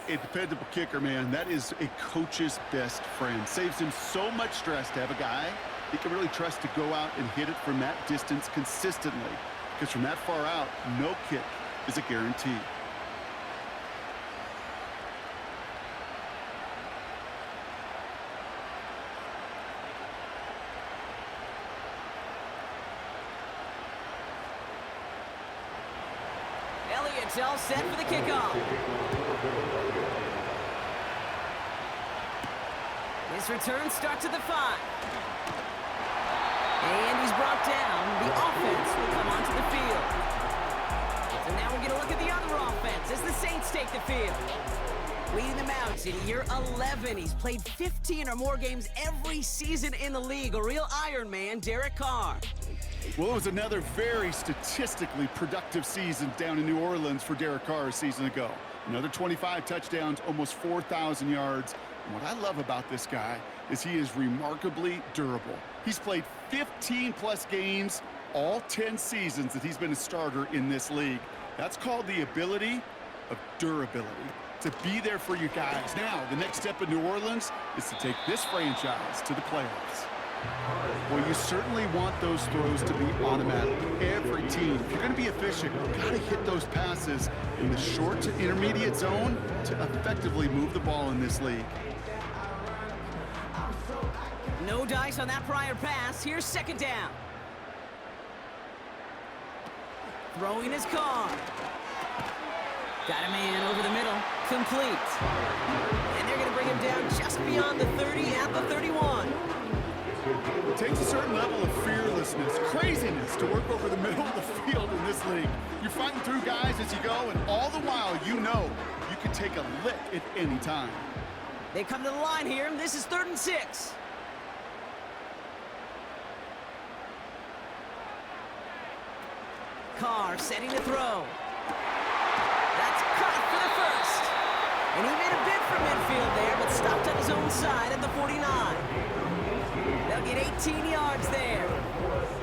A dependable kicker, man. That is a coach's best friend. Saves him so much stress to have a guy he can really trust to go out and hit it from that distance consistently. Because from that far out, no kick is a guarantee. It's all set for the kickoff. This return starts at the 5. And he's brought down. The offense will come onto the field. So now we're going to look at the other offense as the Saints take the field. Leading them out in year 11. He's played 15 or more games every season in the league. A real Iron Man, Derek Carr. Well, it was another very statistically productive season down in New Orleans for Derek Carr a season ago. Another 25 touchdowns, almost 4,000 yards. And what I love about this guy is he is remarkably durable. He's played 15-plus games, all 10 seasons that he's been a starter in this league. That's called the ability of durability, to be there for you guys. Now, the next step in New Orleans is to take this franchise to the playoffs. Well, you certainly want those throws to be automatic. Every team, if you're going to be efficient, you've got to hit those passes in the short to intermediate zone to effectively move the ball in this league. No dice on that prior pass. Here's second down. Throwing his Carr. Got a man over the middle. Complete. And they're going to bring him down just beyond the 30 at the 31. It takes a certain level of fearlessness, craziness to work over the middle of the field in this league. You're fighting through guys as you go, and all the while you know you can take a lick at any time. They come to the line here. This is 3rd and 6. Carr setting to throw. That's caught for the first. And he made a bid for midfield there, but stopped on his own side at the 49. They'll get 18 yards there.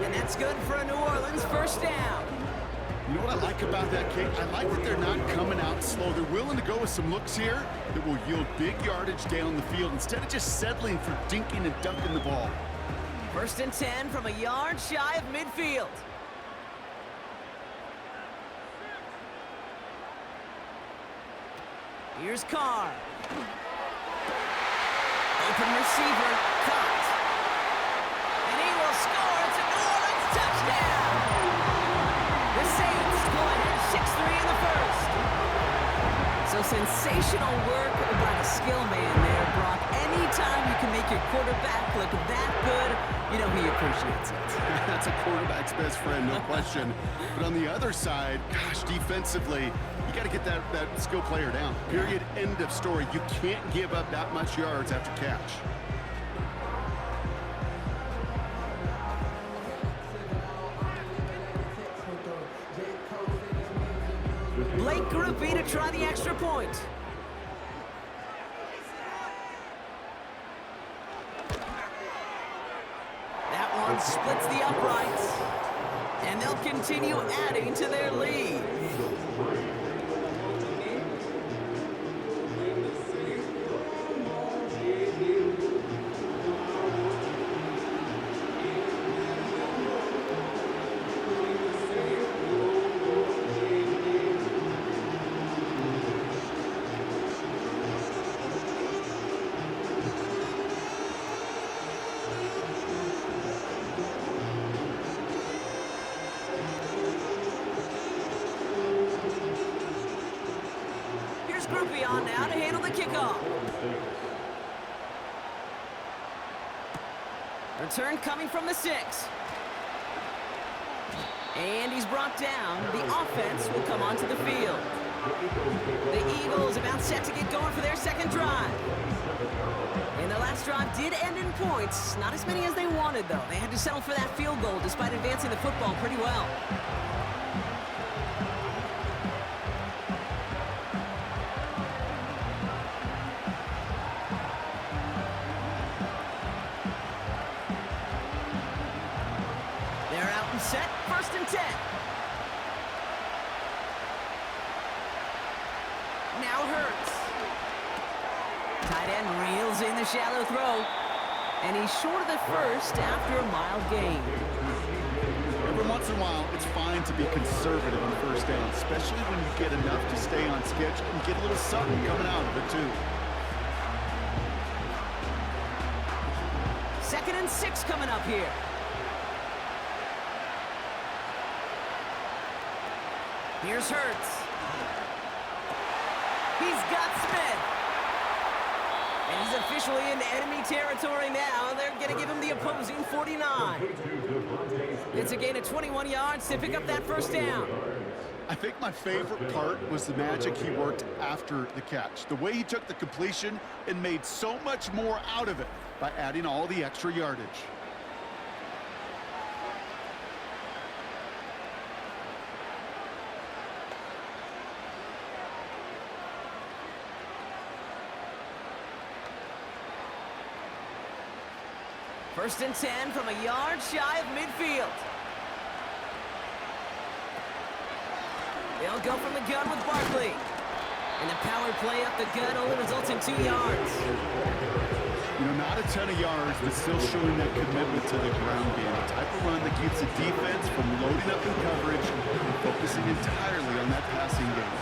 And that's good for a New Orleans first down. You know what I like about that kick? I like that they're not coming out slow. They're willing to go with some looks here that will yield big yardage down the field instead of just settling for dinking and dunking the ball. 1st and 10 from a yard shy of midfield. Here's Carr. Open receiver, caught. And he will score. It's a New Orleans touchdown. The Saints go ahead 6-3 in the first. So sensational work by the skill man there, Brock. Anytime you can make your quarterback look that good, you know he appreciates it. That's a quarterback's best friend, no question. But on the other side, gosh, defensively, you got to get that skill player down. Period. End of story. You can't give up that much yards after catch. Blake Groupie to try the extra point. That one splits the uprights. And they'll continue adding to their lead. Groupie on now to handle the kickoff. Return coming from the 6. And he's brought down. The offense will come onto the field. The Eagles about set to get going for their second drive. And their last drive did end in points. Not as many as they wanted, though. They had to settle for that field goal despite advancing the football pretty well. Set, 1st and 10. Now Hurts. Tight end reels in the shallow throw. And he's short of the first after a mild gain. Every once in a while, it's fine to be conservative on first down, especially when you get enough to stay on schedule and get a little something coming out of it, too. 2nd and 6 coming up here. Here's Hurts. He's got Smith. And he's officially in enemy territory now. They're going to give him the opposing 49. It's a gain of 21 yards to pick up that first down. I think my favorite part was the magic he worked after the catch. The way he took the completion and made so much more out of it by adding all the extra yardage. First and 10 from a yard shy of midfield. They'll go from the gun with Barkley. And the power play up the gut only results in 2 yards. You know, not a ton of yards, but still showing that commitment to the ground game. The type of run that keeps the defense from loading up in coverage and focusing entirely on that passing game.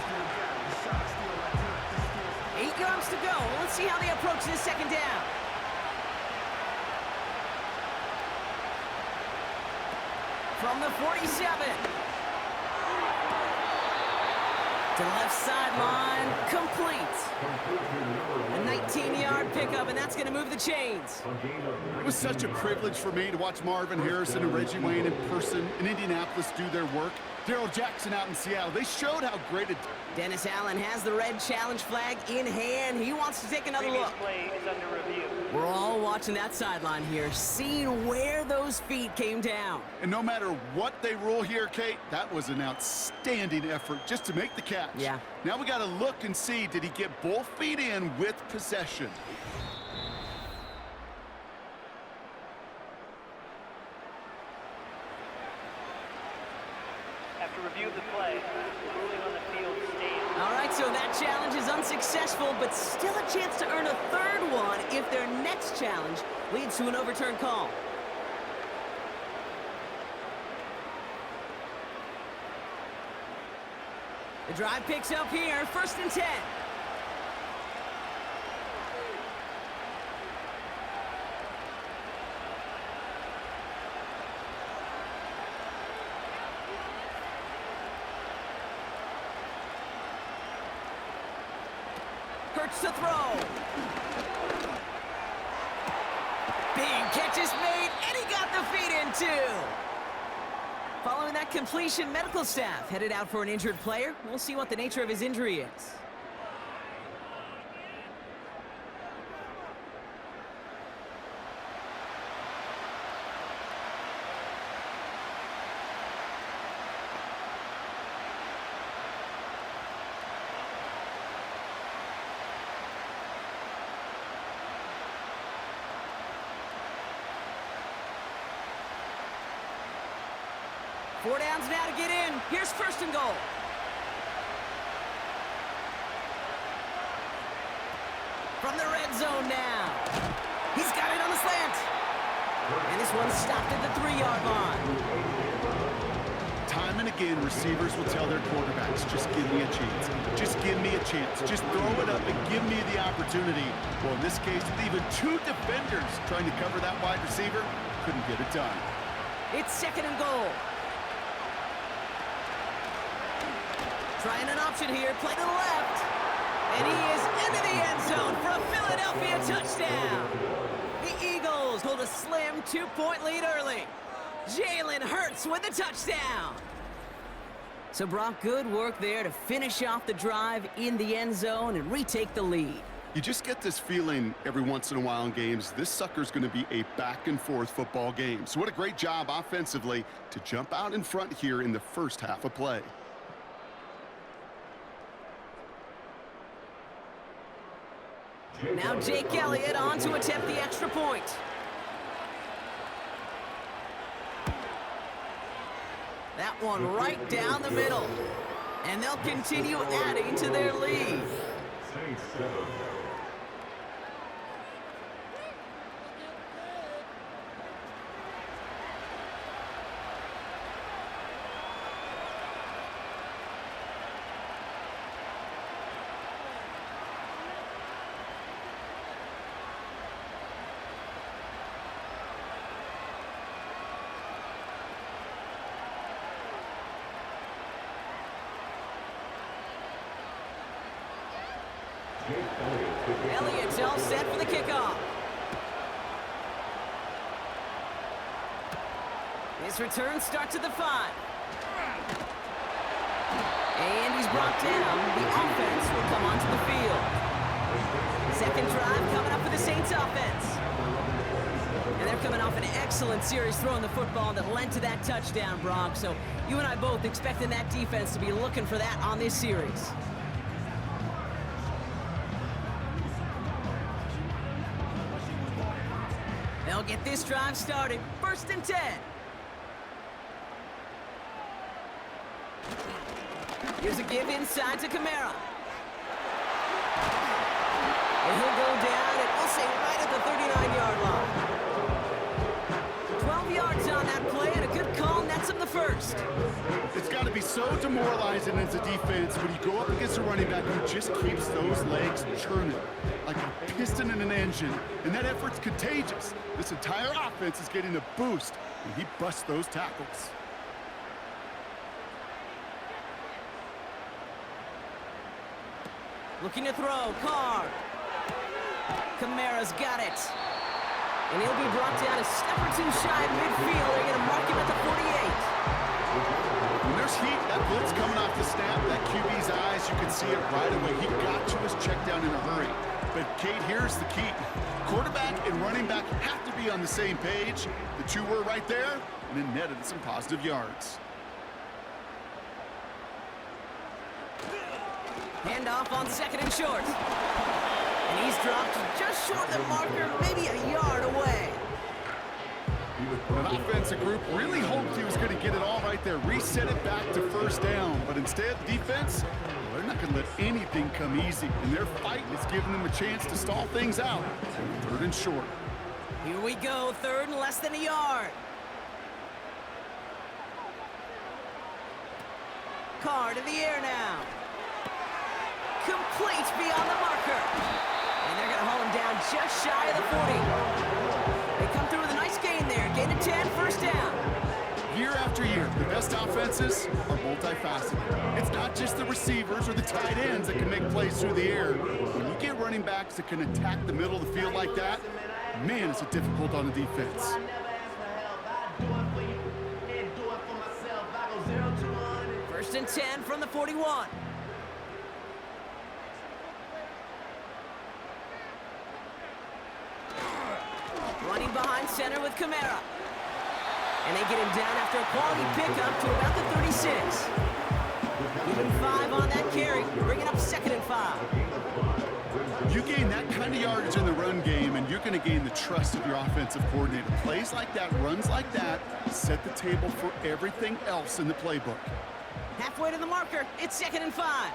8 yards to go. Let's see how they approach this second down. From the 47. To the left sideline, complete. A 19-yard pickup, and that's going to move the chains. It was such a privilege for me to watch Marvin Harrison and Reggie Wayne in person in Indianapolis do their work. Darrell Jackson out in Seattle. They showed how great it... Dennis Allen has the red challenge flag in hand. He wants to take another look. Play is under review. We're all watching that sideline here, seeing where those feet came down. And no matter what they rule here, Kate, that was an outstanding effort just to make the catch. Yeah. Now we got to look and see, did he get both feet in with possession? After review of the play, ruling on the field stands. All right, so that challenge is unsuccessful, but still a chance to earn a third one if their next challenge leads to an overturned call. The drive picks up here, 1st and 10. Hurts to throw. Big catch is made, and he got the feet in too. Following that completion, medical staff headed out for an injured player. We'll see what the nature of his injury is. Four downs now to get in. Here's 1st and goal. From the red zone now. He's got it on the slant. And this one stopped at the 3-yard line. Time and again, receivers will tell their quarterbacks, just give me a chance. Just give me a chance. Just throw it up and give me the opportunity. Well, in this case, with even 2 defenders trying to cover that wide receiver, couldn't get it done. It's 2nd and goal. Trying an option here, play to the left. And he is into the end zone for a Philadelphia touchdown. The Eagles hold a slim 2-point lead early. Jalen Hurts with the touchdown. So Brock, good work there to finish off the drive in the end zone and retake the lead. You just get this feeling every once in a while in games, this sucker's going to be a back-and-forth football game. So what a great job offensively to jump out in front here in the first half of play. Now Jake Elliott on to attempt the extra point. That one right down the middle. And they'll continue adding to their lead. Elliott's all set for the kickoff. His return starts at the 5. And he's brought down. The offense will come onto the field. Second drive coming up for the Saints offense. And they're coming off an excellent series throwing the football that led to that touchdown, Brock. So you and I both expecting that defense to be looking for that on this series. They'll get this drive started. 1st and 10. Here's a give inside to Kamara. And he'll go down, and we'll say right at the 39-yard line. 12 yards on that play, and a good call nets him the first. It's got to be so demoralizing as a defense when you go up against a running back who just keeps those legs churning like a piston in an engine, and that effort's contagious. This entire offense is getting a boost when he busts those tackles. Looking to throw, Carr. Kamara's got it. And he'll be brought down a step or two shy of midfield. They're going to mark him at the 48. When there's heat, that blitz coming off the snap, that QB's eyes, you can see it right away. He got to his check down in a hurry. But, Kate, here's the key. Quarterback and running back have to be on the same page. The two were right there, and it netted some positive yards. Handoff on 2nd and short. And he's dropped just short of the marker, maybe a yard away. An offensive group really hoped he was going to get it all right there, reset it back to 1st down. But instead, the defense, well, they're not going to let anything come easy. And their fight is giving them a chance to stall things out. 3rd and short. Here we go, 3rd and less than a yard. Carr to the air now. Complete beyond the marker. And they're going to haul him down just shy of the 40. They come through with a nice gain there. Gain of 10, 1st down. Year after year, the best offenses are multifaceted. It's not just the receivers or the tight ends that can make plays through the air. When you get running backs that can attack the middle of the field like that, man, it's difficult on the defense. First and 10 from the 41. Running behind center with Kamara. And they get him down after a quality pickup to about the 36. Even 5 on that carry, bringing up 2nd and 5. You gain that kind of yardage in the run game, and you're going to gain the trust of your offensive coordinator. Plays like that, runs like that, set the table for everything else in the playbook. Halfway to the marker, it's 2nd and 5.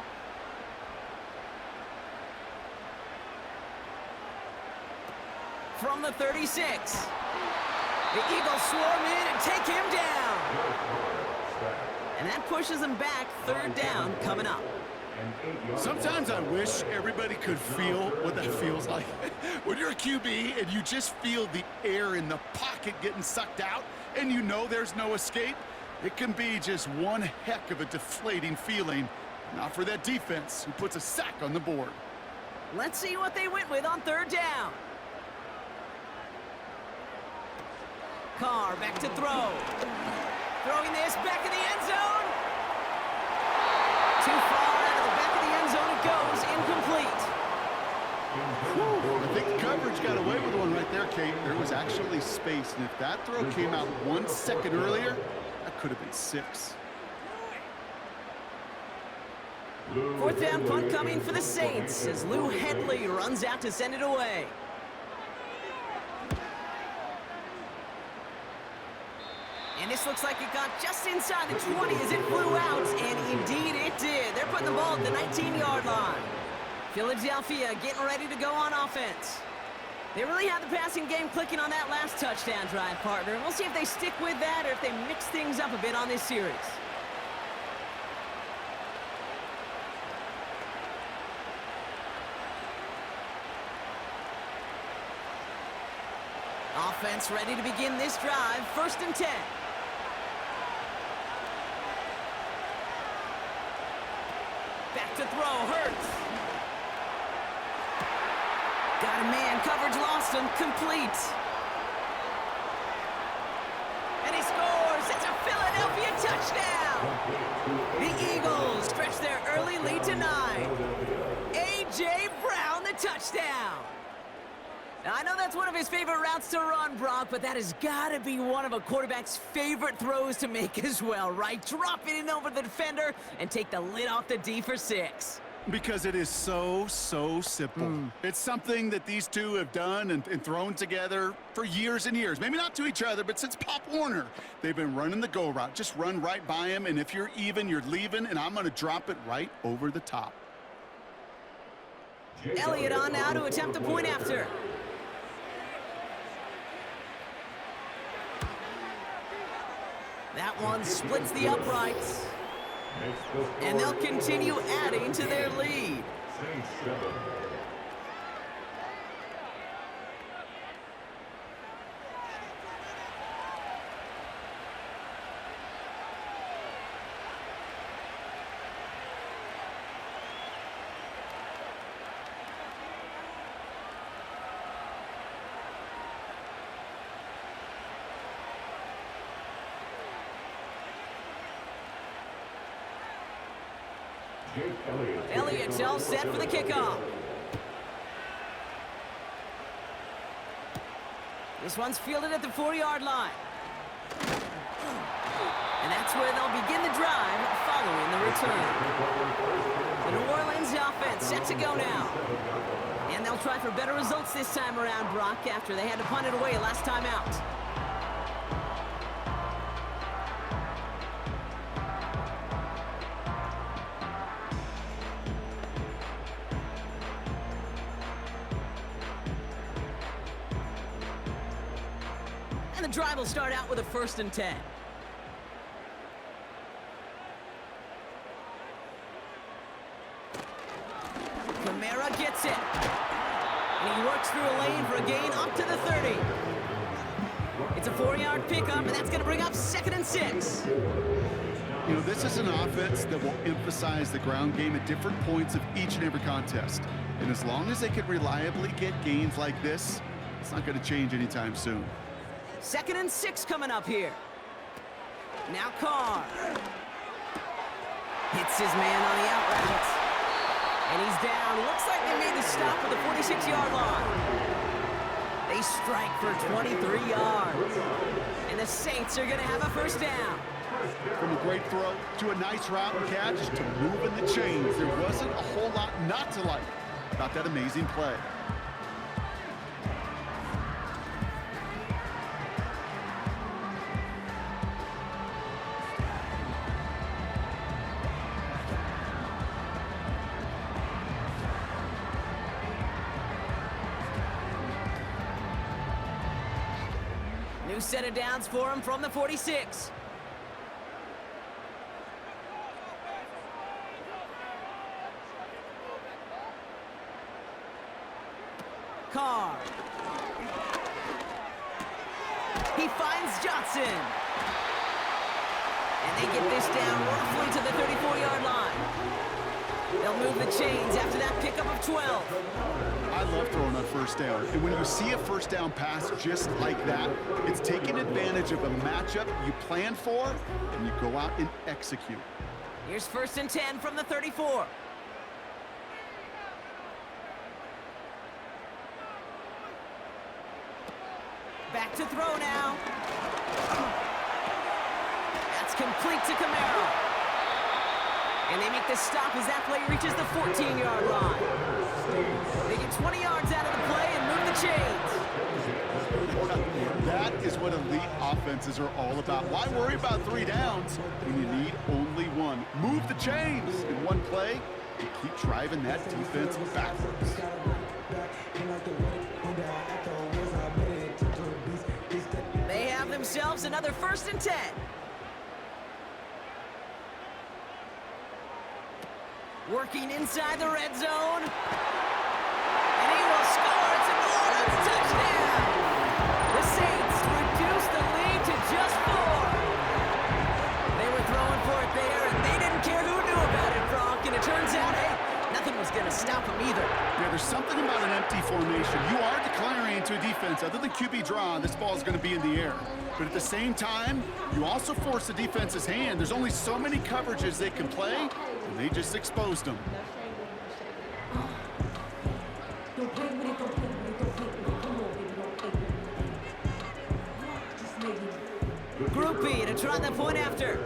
From the 36. The Eagles swarm in and take him down. And that pushes them back. 3rd down coming up. Sometimes I wish everybody could feel what that feels like. When you're a QB and you just feel the air in the pocket getting sucked out and you know there's no escape, it can be just one heck of a deflating feeling. Not for that defense who puts a sack on the board. Let's see what they went with on 3rd down. Carr back to throw. Throwing this back in the end zone. Too far out of the back of the end zone it goes. Incomplete. Whew, I think the coverage got away with one right there, Kate. There was actually space, and if that throw came out 1 second earlier, that could have been 6. 4th down punt coming for the Saints as Lou Hedley runs out to send it away. And this looks like it got just inside the 20 as it flew out, and indeed it did. They're putting the ball at the 19-yard line. Philadelphia getting ready to go on offense. They really had the passing game clicking on that last touchdown drive, partner. We'll see if they stick with that or if they mix things up a bit on this series. Offense ready to begin this drive. 1st and 10. Back to throw, Hurts. Got a man, coverage lost him, complete. And he scores! It's a Philadelphia touchdown! The Eagles stretch their early lead to 9. A.J. Brown, the touchdown! Now, I know that's one of his favorite routes to run, Brock, but that has got to be one of a quarterback's favorite throws to make as well, right? Drop it in over the defender and take the lid off the D for 6. Because it is so simple. It's something that these two have done and thrown together for years and years. Maybe not to each other, but since Pop Warner. They've been running the go route. Just run right by him, and if you're even, you're leaving, and I'm going to drop it right over the top. Elliott on now to attempt the point after. That one splits the uprights. And they'll continue adding to their lead. Elliott's all set for the kickoff. This one's fielded at the 4-yard line. And that's where they'll begin the drive following the return. The New Orleans offense set to go now. And they'll try for better results this time around, Brock, after they had to punt it away last time out. And the drive will start out with a 1st and 10. Kamara gets it. And he works through a lane for a gain up to the 30. It's a 4-yard pickup, and that's going to bring up 2nd and 6. You know, this is an offense that will emphasize the ground game at different points of each and every contest. And as long as they can reliably get gains like this, it's not going to change anytime soon. 2nd and 6 coming up here. Now Carr. Hits his man on the out route. And he's down. Looks like they made the stop at the 46-yard line. They strike for 23 yards. And the Saints are going to have a 1st down. From a great throw to a nice route and catch to moving the chains. There wasn't a whole lot not to like about that amazing play. New set of downs for him from the 46. Carr. He finds Johnson. And they get this down roughly to the 34-yard line. They'll move the chains after that pickup of 12. I love throwing on 1st down. And when you see a 1st down pass just like that, it's taking advantage of a matchup you plan for, and you go out and execute. Here's 1st and 10 from the 34. Back to throw now. That's complete to Kamara. And they make the stop as that play reaches the 14-yard line. They get 20 yards out of the play and move the chains. That is what elite offenses are all about. Why worry about 3 downs when you need only one? Move the chains in one play and keep driving that defense backwards. They have themselves another 1st and 10. Working inside the red zone. And he will score. It's a New Orleans touchdown. The Saints reduce the lead to just 4. They were throwing for it there, and they didn't care who knew about it, Brock. And it turns out, hey, nothing was going to stop them either. Yeah, There's something about an empty formation. You are declaring to a defense, other than QB draw, this ball is going to be in the air. But at the same time, you also force the defense's hand. There's only so many coverages they can play, and they just exposed them. Group B to try the point after.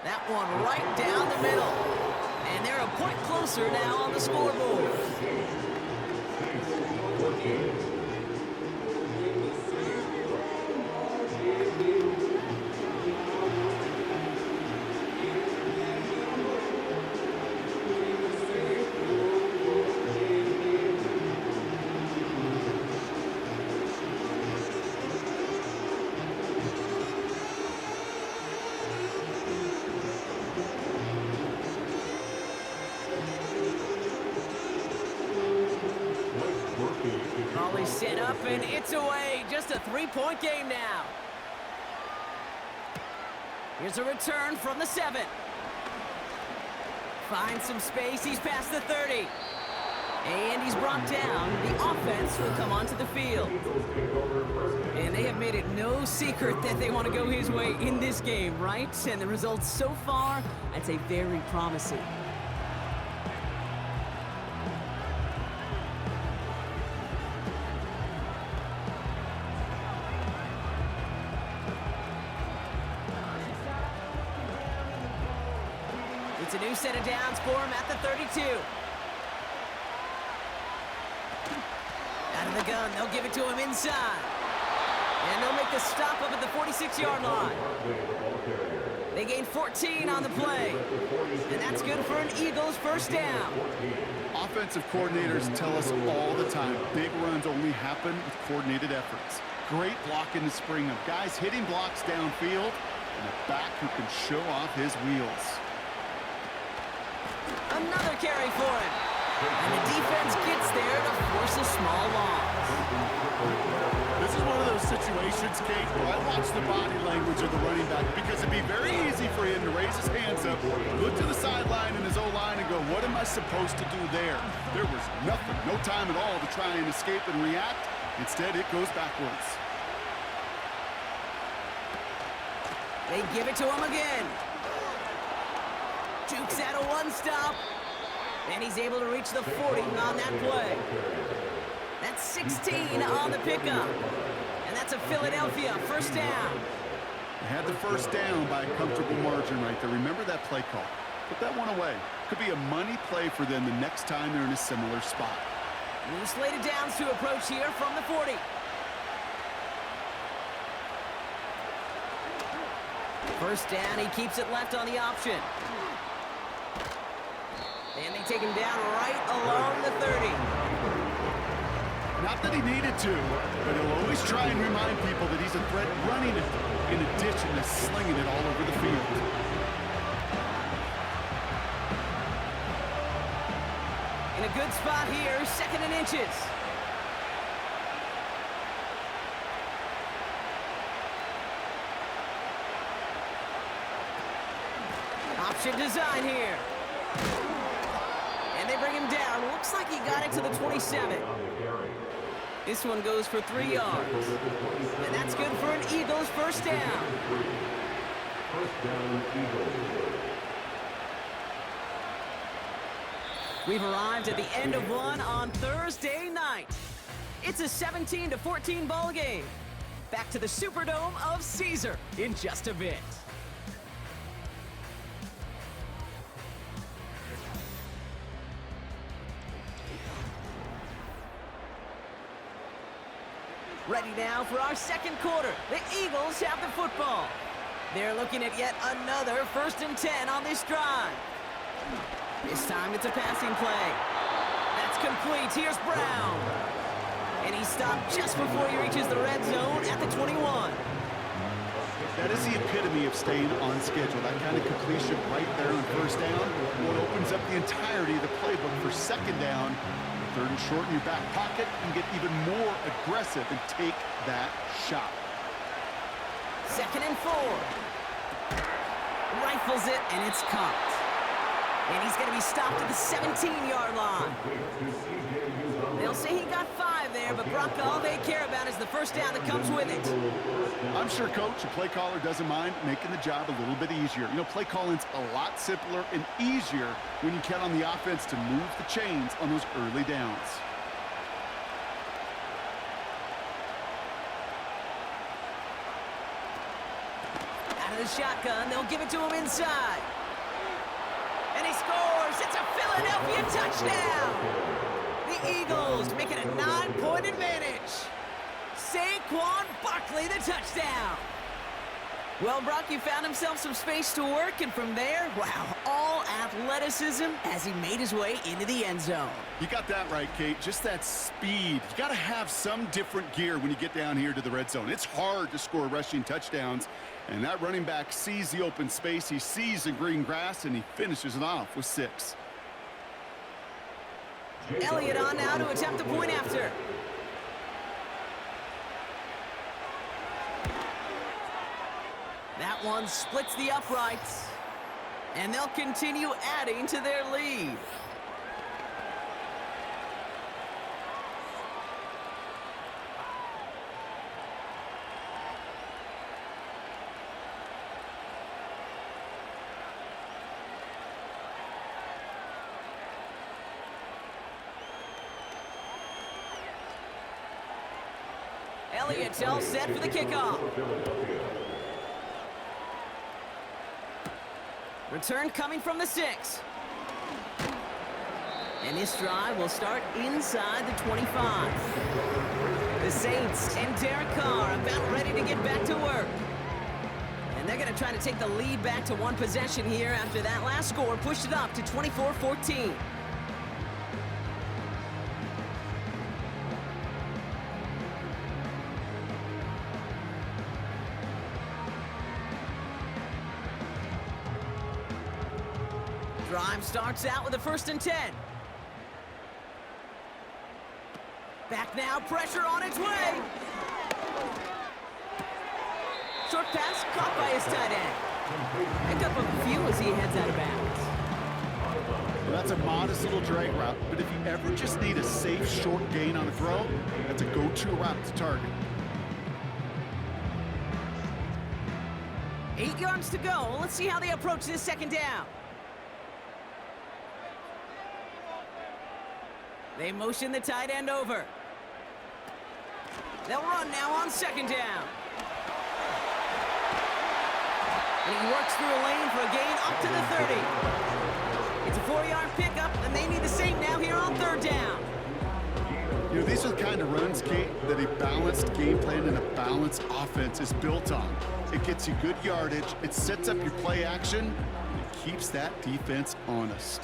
That one right down the middle. And they're a point closer now on the scoreboard. Volley set up and it's away. Just a three-point game now. Here's a return from the 7. Finds some space. He's past the 30. And he's brought down. The offense will come onto the field. And they have made it no secret that they want to go his way in this game, right? And the results so far, I'd say very promising. It's a new set of downs for him at the 32. Out of the gun, they'll give it to him inside. And they'll make the stop up at the 46-yard line. They gain 14 on the play. And that's good for an Eagles first down. Offensive coordinators tell us all the time, big runs only happen with coordinated efforts. Great block in the spring of guys hitting blocks downfield and a back who can show off his wheels. Another carry for him. And the defense gets there to force a small loss. This is one of those situations, Kate, where I watch the body language of the running back because it'd be very easy for him to raise his hands up, look to the sideline in his O-line and go, what am I supposed to do there? There was nothing, no time at all to try and escape and react. Instead, it goes backwards. They give it to him again. Jukes out a one-stop. And he's able to reach the 40 on that play. That's 16 on the pickup. And that's a Philadelphia first down. They had the first down by a comfortable margin right there. Remember that play call. Put that one away. Could be a money play for them the next time they're in a similar spot. New slated downs to approach here from the 40. First down, he keeps it left on the option. And they take him down right along the 30. Not that he needed to, but he'll always try and remind people that he's a threat running it in addition to slinging it all over the field. In a good spot here, 2nd and inches. Option design here. And they bring him down. Looks like he got it to the 27. This one goes for 3 yards. And that's good for an Eagles first down. We've arrived at the end of one on Thursday night. It's a 17-14 ball game. Back to the Superdome of Caesar in just a bit. Ready now for our second quarter. The Eagles have the football. They're looking at yet another 1st and 10 on this drive. This time it's a passing play. That's complete. Here's Brown. And he stopped just before he reaches the red zone at the 21. That is the epitome of staying on schedule. That kind of completion right there on first down. What opens up the entirety of the playbook for second down. 3rd and short in your back pocket, and get even more aggressive and take that shot. 2nd and 4. Rifles it, and it's caught. And he's going to be stopped at the 17-yard line. They'll say he got 5 there, but Brock, all they care about is the first down that comes with it. I'm sure, Coach, the play caller doesn't mind making the job a little bit easier. You know, play calling's a lot simpler and easier when you count on the offense to move the chains on those early downs. Out of the shotgun, they'll give it to him inside. And he scores. It's a Philadelphia touchdown. The Eagles make it a 9-point advantage. Saquon Barkley, the touchdown. Well, Brock, he found himself some space to work, and from there, wow, all athleticism as he made his way into the end zone. You got that right, Kate. Just that speed. You got to have some different gear when you get down here to the red zone. It's hard to score rushing touchdowns, and that running back sees the open space, he sees the green grass, and he finishes it off with 6. Elliott on now to attempt the point after. That one splits the uprights, and they'll continue adding to their lead. Elliott all set for the kickoff. Return coming from the 6. And this drive will start inside the 25. The Saints and Derek Carr about ready to get back to work. And they're going to try to take the lead back to 1 possession here after that last score pushed it up to 24-14. Drive starts out with a 1st and 10. Back now, pressure on its way. Short pass caught by his tight end. Pick up a few as he heads out of bounds. Well, that's a modest little drag route, but if you ever just need a safe short gain on a throw, that's a go-to route to target. 8 yards to go. Let's see how they approach this 2nd down. They motion the tight end over. They'll run now on 2nd down. And he works through a lane for a gain up to the 30. It's a 4-yard pickup, and they need the same now here on 3rd down. You know, these are the kind of runs, Kate, that a balanced game plan and a balanced offense is built on. It gets you good yardage, it sets up your play action, and it keeps that defense honest.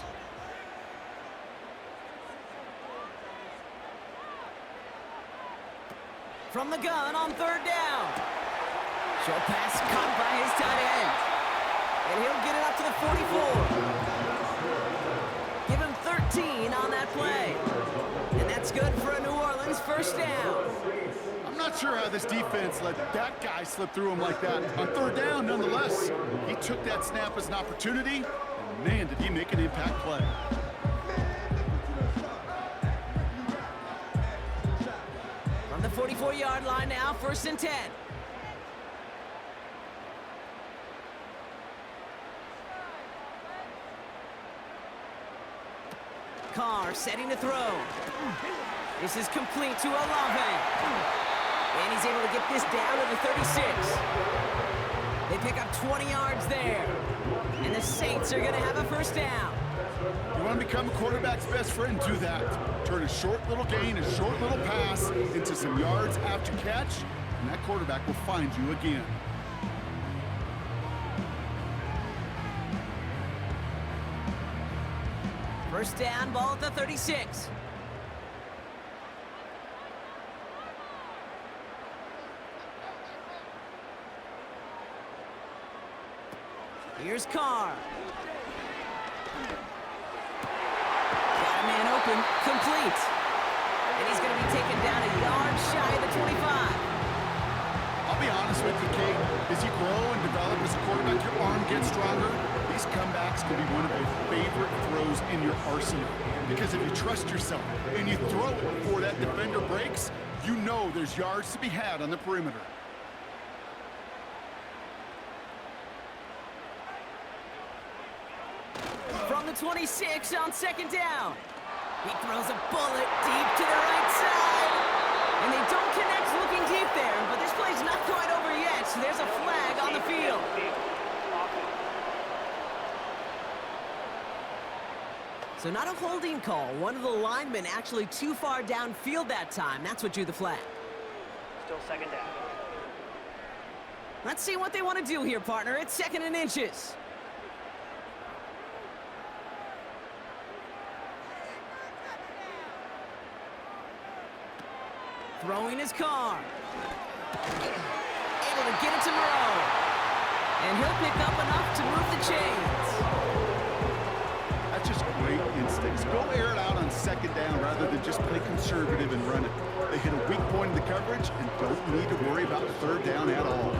From the gun on 3rd down. Short pass caught by his tight end. And he'll get it up to the 44. Give him 13 on that play. And that's good for a New Orleans 1st down. I'm not sure how this defense let that guy slip through him like that. On 3rd down, nonetheless, he took that snap as an opportunity, and man, did he make an impact play. From the 44-yard line now, 1st and 10. Carr setting to throw. This is complete to Olave. And he's able to get this down to the 36. They pick up 20 yards there. And the Saints are going to have a 1st down. You want to become a quarterback's best friend, do that. Turn a short little gain, a short little pass into some yards after catch, and that quarterback will find you again. First down, ball at the 36. Here's Carr. Got a man open, complete. And he's going to be taken down a yard shy of the 25. I'll be honest with you, Kate. As you grow and develop as a quarterback, your arm gets stronger, kicks can be one of my favorite throws in your arsenal. Because if you trust yourself and you throw it before that defender breaks, you know there's yards to be had on the perimeter. From the 26 on second down. He throws a bullet deep to the right side. And they don't connect looking deep there, but this play's not quite over yet. So there's a flag on the field. So not a holding call. One of the linemen actually too far downfield that time. That's what drew the flag. Still second down. Let's see what they want to do here, partner. It's second and inches. Throwing his car. Able to get it to Moreau. And he'll pick up enough to move the chains. That's just great instincts. Go air it out on second down rather than just play conservative and run it. They hit a weak point in the coverage and don't need to worry about third down at all.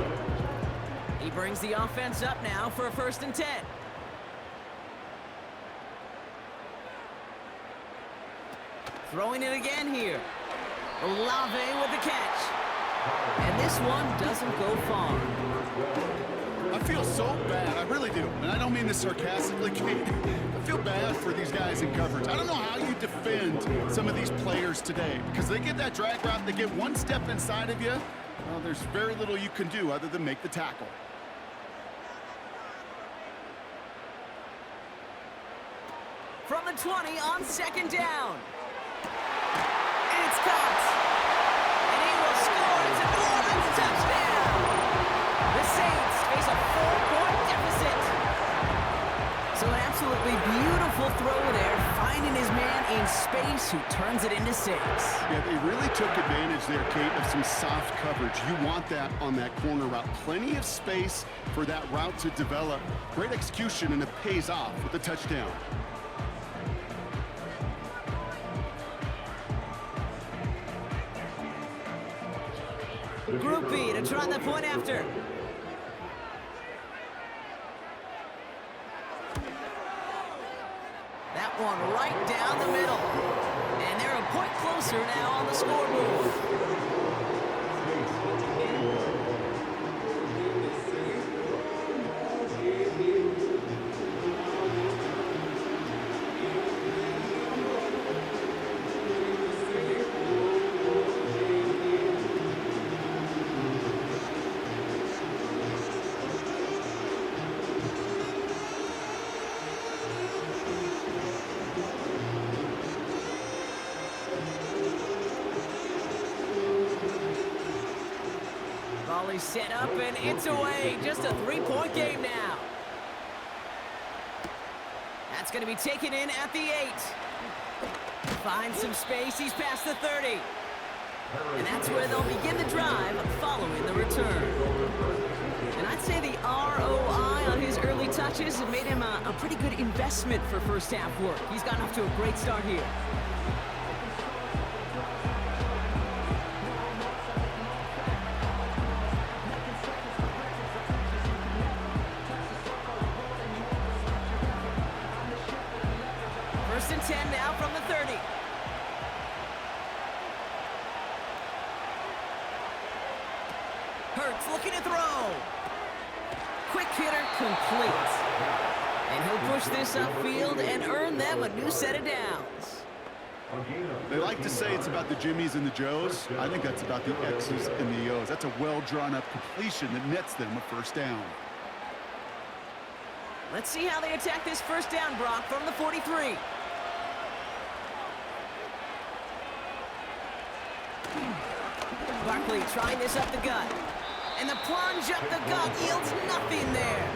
He brings the offense up now for a 1st and 10. Throwing it again here. Olave with the catch. And this one doesn't go far. I feel so bad. I really do. And I don't mean this sarcastically, Kate. I feel bad for these guys in coverage. I don't know how you defend some of these players today. Because they get that drag route, they get one step inside of you. Well, there's very little you can do other than make the tackle. From the 20 on second down. And it's caught. And he will score. It's a New Orleans touchdown. The Saints face a 4-point deficit. So an absolutely beautiful throw there, finding his man in space who turns it into 6. Yeah, they really took advantage there, Kate, of some soft coverage. You want that on that corner route. Plenty of space for that route to develop. Great execution, and it pays off with a touchdown. Group B to try the point after. That one right down the middle. And they're a point closer now on the scoreboard. Volley set up and it's away. Just a 3-point game now. That's going to be taken in at the 8. Finds some space. He's past the 30. And that's where they'll begin the drive following the return. And I'd say the ROI on his early touches have made him a pretty good investment for first half work. He's gotten off to a great start here. First and 10 now from the 30. Hurts looking to throw. Quick hitter complete. And he'll push this upfield and earn them a new set of downs. They like to say it's about the Jimmies and the Joes. I think that's about the X's and the O's. That's a well-drawn-up completion that nets them a first down. Let's see how they attack this first down, Brock, from the 43. Barkley trying this up the gut. And the plunge up the gut yields nothing there.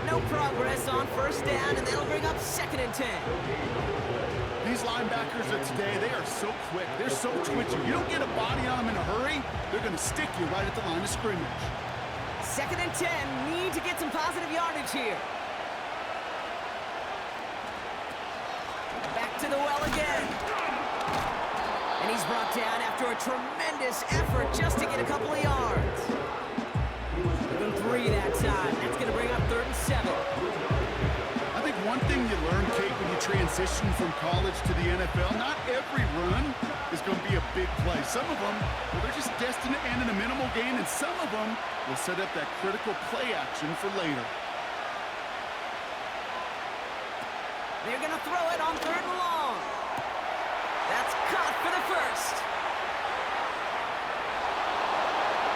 No progress on first down, and that'll bring up second and 10. These linebackers of today, they are so quick. They're so twitchy. You don't get a body on them in a hurry, they're going to stick you right at the line of scrimmage. Second and 10. Need to get some positive yardage here. Back to the well again. And he's brought down after a tremendous effort just to get a couple of yards. Even 3 that time. That's going to bring up 3rd and 7. one thing you learn, Kate, when you transition from college to the NFL, not every run is going to be a big play. Some of them, well, they're just destined to end in a minimal gain, and some of them will set up that critical play action for later. They're going to throw it on 3rd and long. That's caught for the first.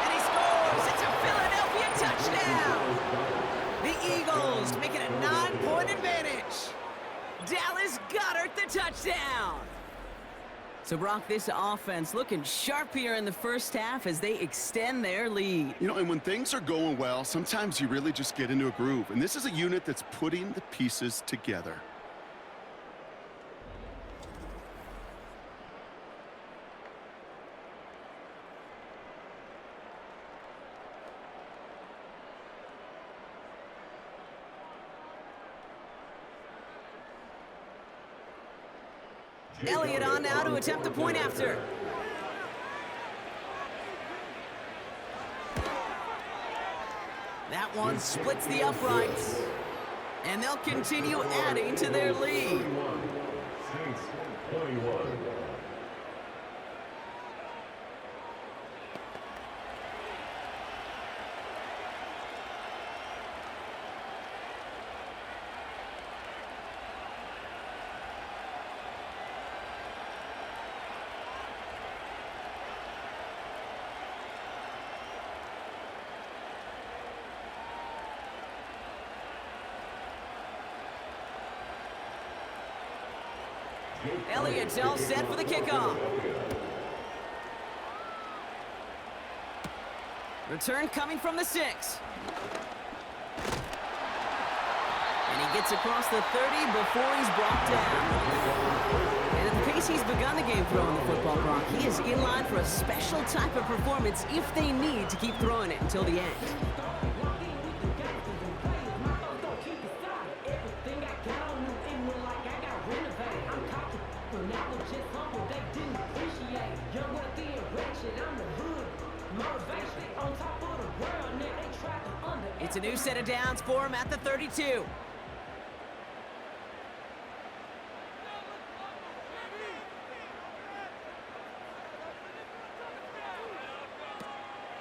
And he scores. It's a Philadelphia touchdown. The Eagles make it a 9-point advantage. Dallas Goedert the touchdown. So, Brock, this offense looking sharp here in the first half as they extend their lead. You know, and when things are going well, sometimes you really just get into a groove. And this is a unit that's putting the pieces together. Elliott on now to attempt a point after. That one splits the uprights. And they'll continue adding to their lead. 21. Elliott's all set for the kickoff. Return coming from the 6. And he gets across the 30 before he's brought down. And at the pace he's begun the game throwing the football, Brock, he is in line for a special type of performance if they need to keep throwing it until the end. It's a new set of downs for him at the 32.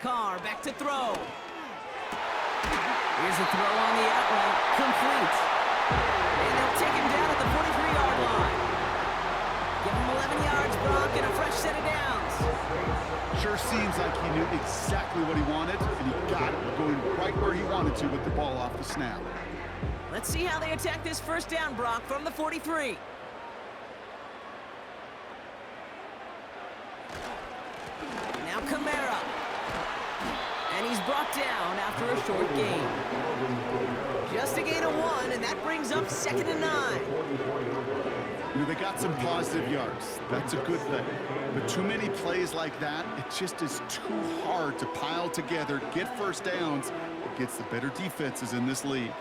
Carr back to throw. Here's a throw on the out route, complete. And they'll take him down at the 43-yard line. Give him 11 yards, Brock, and a fresh set of downs. Sure seems like he knew exactly what he wanted, and he got it, going right where he wanted to with the ball off the snap. Let's see how they attack this first down, Brock, from the 43. Now Kamara. And he's brought down after a short gain. Just a gain of 1, and that brings up 2nd and 9. You know, they got some positive yards. That's a good thing. But too many plays like that, it just is too hard to pile together, get first downs against the better defenses in this league.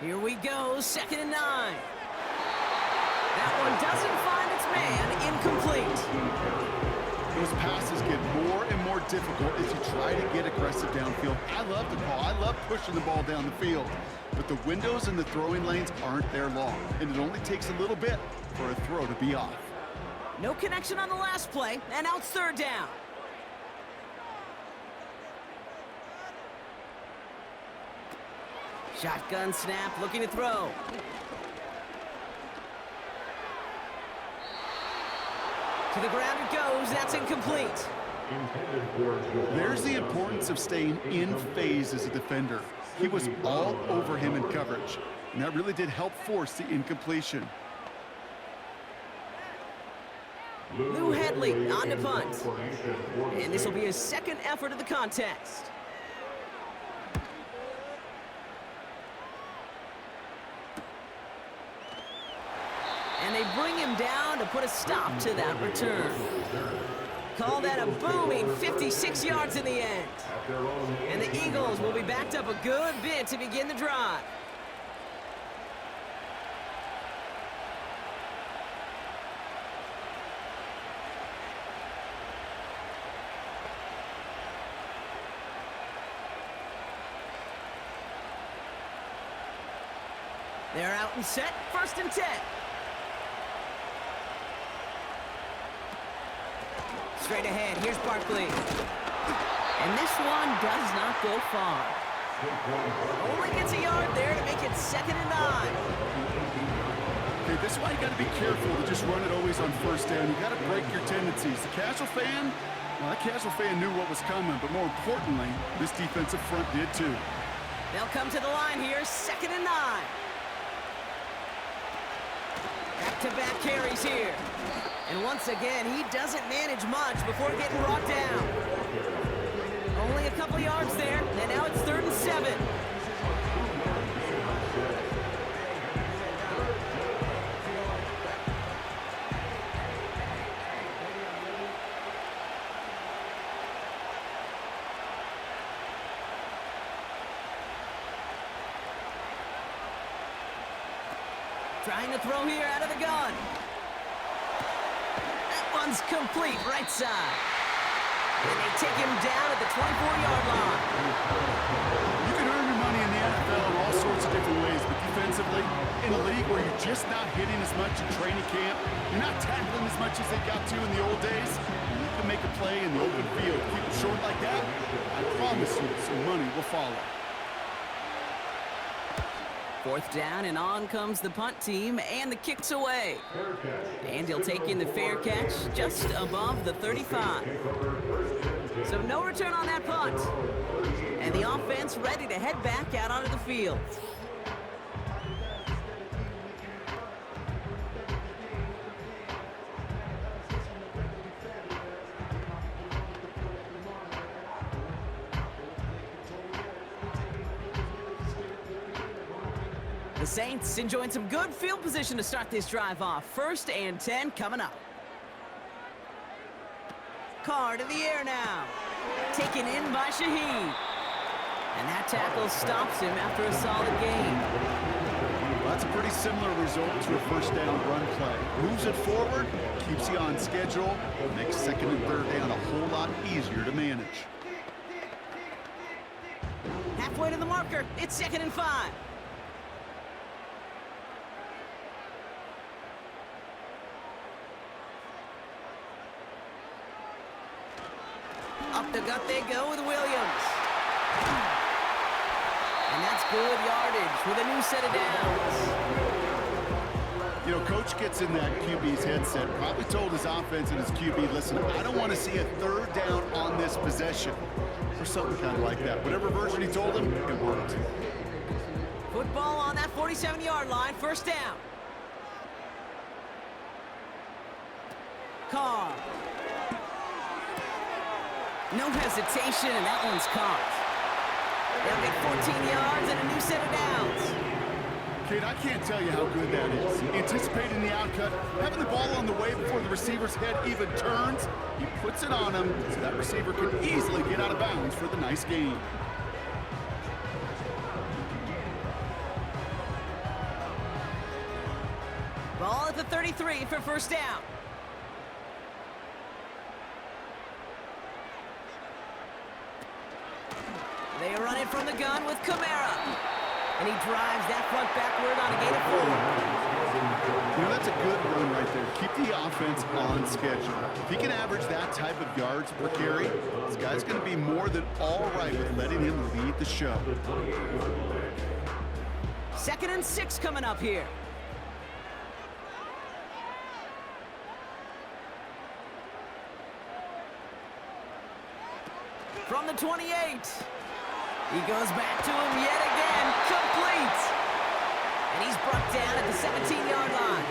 Here we go, 2nd and 9. That one doesn't find its man, incomplete. Those passes get more and more difficult as you try to get aggressive downfield. I love the call. I love pushing the ball down the field. But the windows in the throwing lanes aren't there long, and it only takes a little bit for a throw to be off. No connection on the last play, and now it's 3rd down. Shotgun snap, looking to throw. To the ground it goes. That's incomplete. There's the importance of staying in phase as a defender. He was all over him in coverage, and that really did help force the incompletion. Lou Headley on to punt. And this will be his 2nd effort of the contest. And they bring him down to put a stop to that return. Call that a booming 56 yards in the end. And the Eagles will be backed up a good bit to begin the drive. They're out and set, 1st and 10. Straight ahead, here's Barkley. And this one does not go far. Only gets a yard there to make it 2nd and 9. Okay, this is why you got to be careful to just run it always on 1st down. You got to break your tendencies. The casual fan, well, that casual fan knew what was coming, but more importantly, this defensive front did too. They'll come to the line here, 2nd and 9. Back-to-back carries here. And once again, he doesn't manage much before getting brought down. Only a couple yards there, and now it's 3rd and 7. Trying to throw here out of the gun. That one's complete, right side. And they take him down at the 24-yard line. You can earn your money in the NFL in all sorts of different ways, but defensively, in a league where you're just not hitting as much in training camp, you're not tackling as much as they got to in the old days, you can make a play in the open field. Keep it short like that, I promise you some money will follow. 4th down, and on comes the punt team, and the kick's away. And he'll take in the fair catch just above the 35. So no return on that punt. And the offense ready to head back out onto the field. The Saints enjoying some good field position to start this drive off. 1st and 10 coming up. Carr to the air now. Taken in by Shaheed. And that tackle stops him after a solid gain. Well, that's a pretty similar result to a 1st down run play. Moves it forward, keeps you on schedule, makes 2nd and 3rd down a whole lot easier to manage. Halfway to the marker, it's 2nd and 5. Up the gut they go with Williams. And that's good yardage with a new set of downs. You know, coach gets in that QB's headset, probably told his offense and his QB, listen, I don't want to see a 3rd down on this possession. Or something kind of like that. Whatever version he told him, it worked. Football on that 47-yard line, 1st down. Carr. No hesitation, and that one's caught. They'll get 14 yards and a new set of downs. Kid, I can't tell you how good that is. Anticipating the outcut, having the ball on the way before the receiver's head even turns, he puts it on him so that receiver can easily get out of bounds for the nice gain. Ball at the 33 for 1st down. They run it from the gun with Kamara. And he drives that front backward on a gain of 4. You know, that's a good run right there. Keep the offense on schedule. If he can average that type of yards per carry, this guy's going to be more than all right with letting him lead the show. 2nd and 6 coming up here. From the 28. He goes back to him yet again. Complete. And he's brought down at the 17-yard line.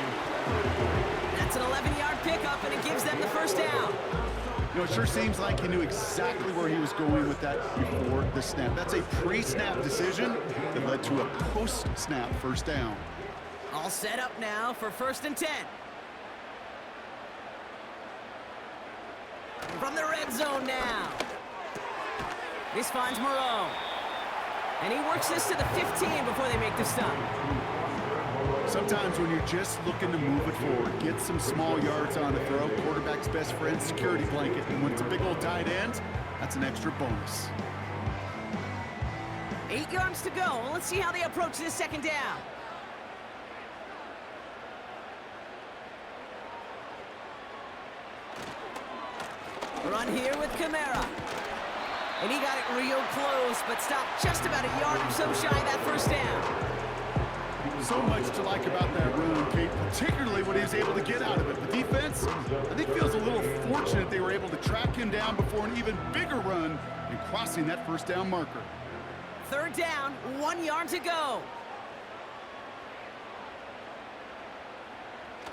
That's an 11-yard pickup, and it gives them the 1st down. You know, it sure seems like he knew exactly where he was going with that before the snap. That's a pre-snap decision that led to a post-snap 1st down. All set up now for 1st and 10. From the red zone now. This finds Moreau. And he works this to the 15 before they make the stop. Sometimes when you're just looking to move it forward, get some small yards on the throw, quarterback's best friend, security blanket. And when it's a big old tight end, that's an extra bonus. 8 yards to go. Let's see how they approach this 2nd down. run here with Kamara. And he got it real close, but stopped just about a yard or so shy of that first down. So much to like about that run, Kate, particularly what he was able to get out of it. The defense, I think, feels a little fortunate they were able to track him down before an even bigger run and crossing that first down marker. Third down, 1 yard to go.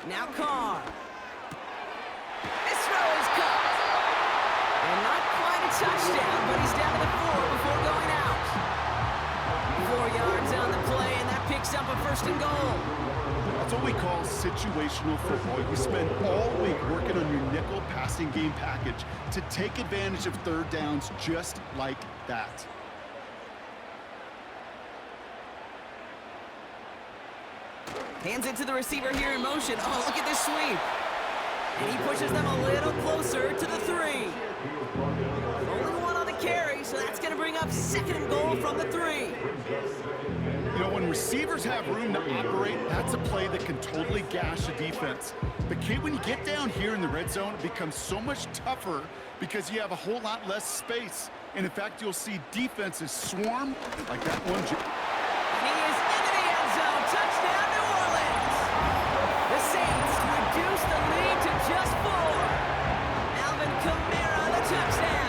Now Carr. This throw is caught. And not quite a touchdown, but he's down to the 4 before going out. 4 yards on the play, and that picks up a first and goal. That's what we call situational football. You spend all week working on your nickel passing game package to take advantage of third downs just like that. Hands it to the receiver here in motion. Oh, look at this sweep. And he pushes them a little closer to the 3. Only 1 on the carry, so that's going to bring up second and goal from the 3. You know, when receivers have room to operate, that's a play that can totally gash a defense. But, Kate, when you get down here in the red zone, it becomes so much tougher because you have a whole lot less space. And, in fact, you'll see defenses swarm like that one. And he is into the end zone. Touchdown, New Orleans. The Saints reduce the lead to just 4. Alvin Kamara, the touchdown.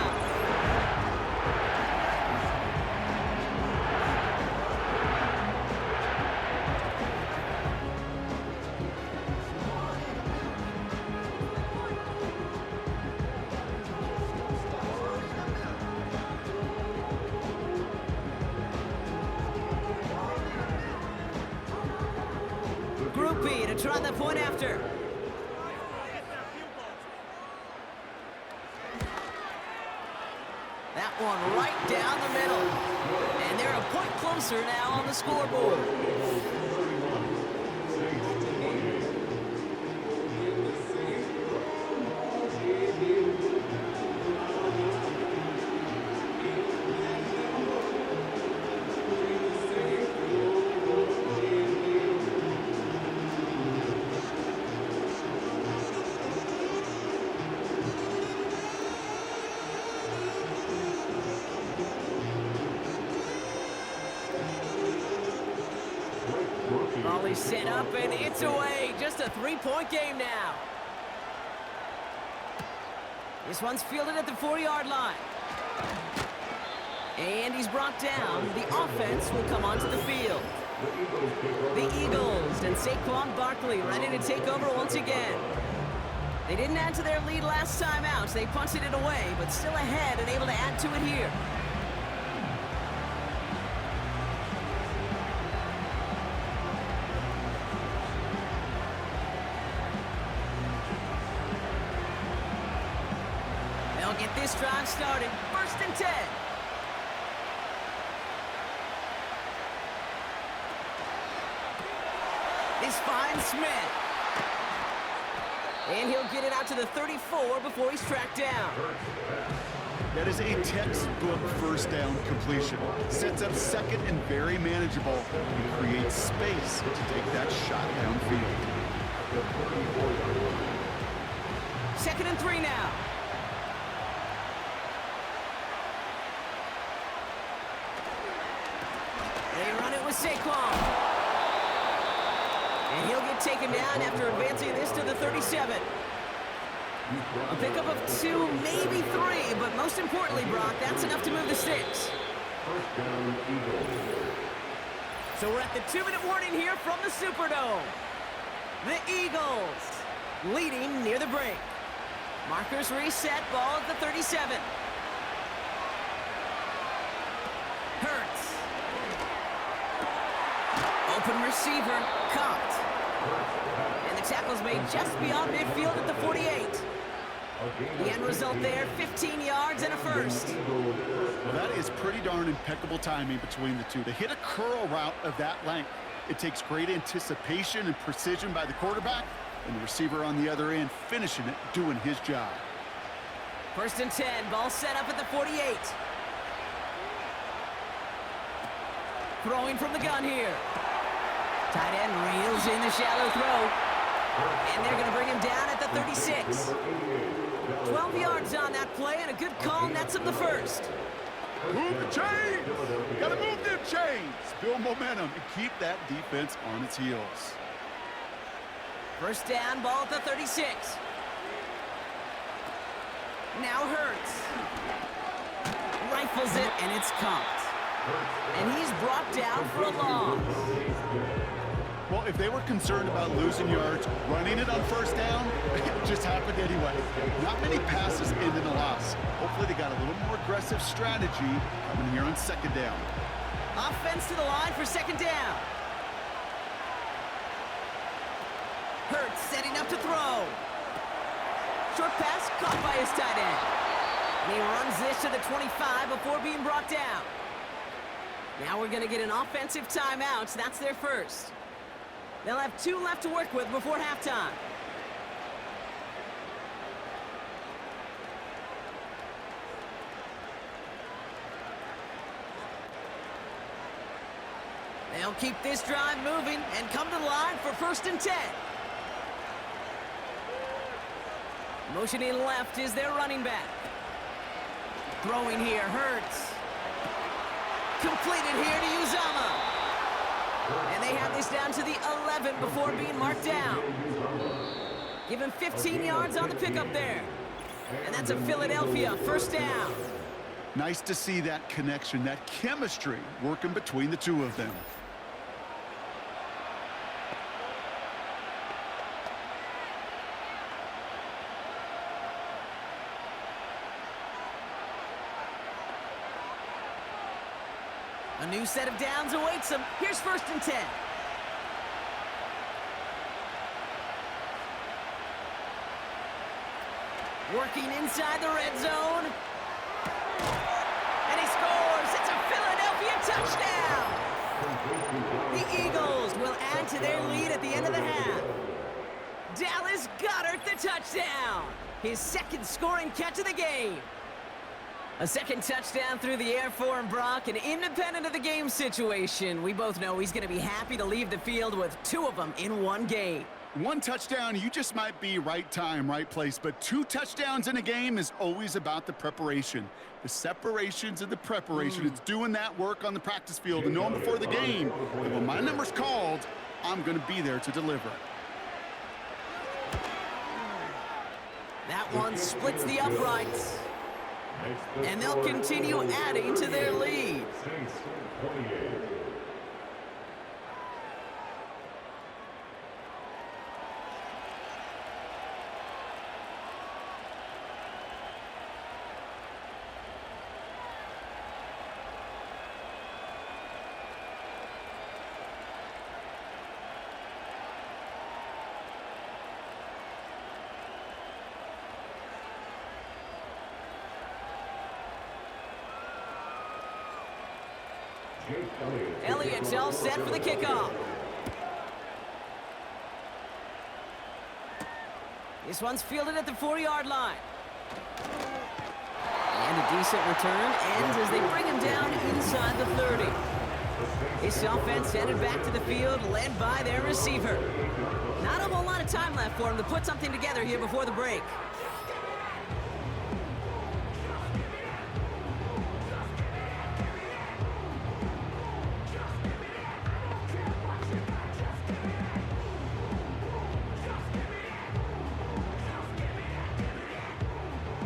Group B to try the point after. That one right down the middle. And they're a point closer now on the scoreboard. Volley set up, and it's away. Just a 3-point game now. This one's fielded at the 4-yard line. And he's brought down. The offense will come onto the field. The Eagles and Saquon Barkley ready to take over once again. They didn't add to their lead last time out. They punted it away, but still ahead and able to add to it here. They'll get this drive started. First and 10. This finds Smith. And he'll get it out to the 34 before he's tracked down. That is a textbook first down completion. Sets up second and very manageable and creates space to take that shot downfield. Second and 3 now. They run it with Saquon. And he'll get taken down after advancing this to the 37. A pickup of 2, maybe 3, but most importantly, Brock, that's enough to move the sticks. So we're at the 2-minute warning here from the Superdome. The Eagles leading near the break. Markers reset, ball at the 37. Hurts. Open receiver, caught. And the tackle's made just beyond midfield at the 48. The end result there, 15 yards and a first. Well, that is pretty darn impeccable timing between the two. To hit a curl route of that length, it takes great anticipation and precision by the quarterback, and the receiver on the other end finishing it, doing his job. First and 10, ball set up at the 48. Throwing from the gun here. Tight end reels in the shallow throw. And they're going to bring him down at the 36. 12 yards on that play, and a good call nets him the first. Move the chains! Gotta move them chains! Build momentum and keep that defense on its heels. First down, ball at the 36. Now Hurts. Rifles it, and it's caught. And he's brought down for a loss. Well, if they were concerned about losing yards, running it on first down, it just happened anyway. Not many passes end in a loss. Hopefully they got a little more aggressive strategy coming here on second down. Offense to the line for second down. Hurts setting up to throw. Short pass caught by his tight end. And he runs this to the 25 before being brought down. Now we're going to get an offensive timeout. So that's their first. They'll have 2 left to work with before halftime. They'll keep this drive moving and come to the line for first and 10. Motioning left is their running back. Throwing here, Hurts. Completed here to Uzama. And they have this down to the 11 before being marked down. Give him 15 yards on the pickup there. And that's a Philadelphia first down. Nice to see that connection, that chemistry working between the two of them. A new set of downs awaits them. Here's first and 10. Working inside the red zone. And he scores. It's a Philadelphia touchdown. The Eagles will add to their lead at the end of the half. Dallas Goedert the touchdown. His second scoring catch of the game. A second touchdown through the air for him, Brock, and independent of the game situation, we both know he's going to be happy to leave the field with 2 of them in one game. 1 touchdown, you just might be right time, right place, but 2 touchdowns in a game is always about the preparation. The separations and the preparation. It's doing that work on the practice field and knowing before the game that when my number's called, I'm going to be there to deliver. That one splits the uprights. And they'll continue adding to their lead. Elliott's all set for the kickoff. This one's fielded at the 4-yard line. And a decent return ends as they bring him down inside the 30. This offense headed back to the field, led by their receiver. Not a whole lot of time left for him to put something together here before the break.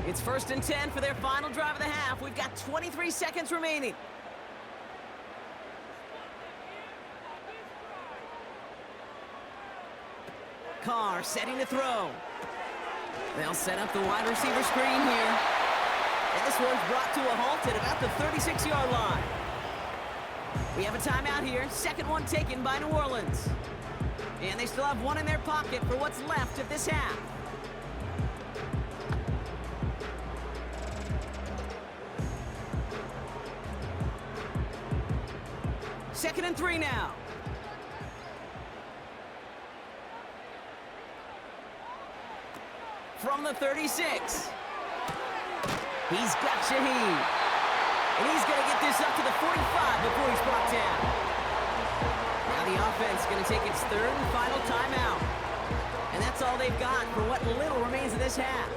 It's first and 10 for their final drive of the half. We've got 23 seconds remaining. Carr setting to throw. They'll set up the wide receiver screen here. And this one's brought to a halt at about the 36-yard line. We have a timeout here. Second one taken by New Orleans. And they still have one in their pocket for what's left of this half. Second and 3 now. From the 36. He's got Shaheed. And he's going to get this up to the 45 before he's brought down. Now the offense is going to take its third and final timeout. And that's all they've got for what little remains of this half.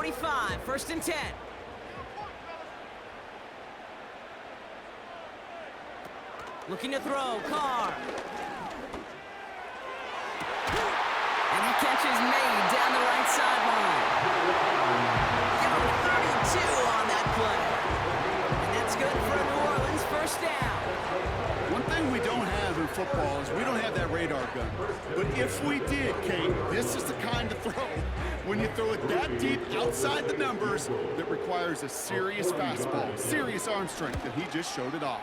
45, 1st and 10. Looking to throw, Carr. And the catch is made down the right sideline. Give him 32 on that play. And that's good for a New Orleans 1st down. One thing we don't have in football is we don't have that radar gun. But if we did, Kate, this is the kind of throw when you throw it that deep outside the numbers that requires a serious fastball, serious arm strength, and he just showed it off.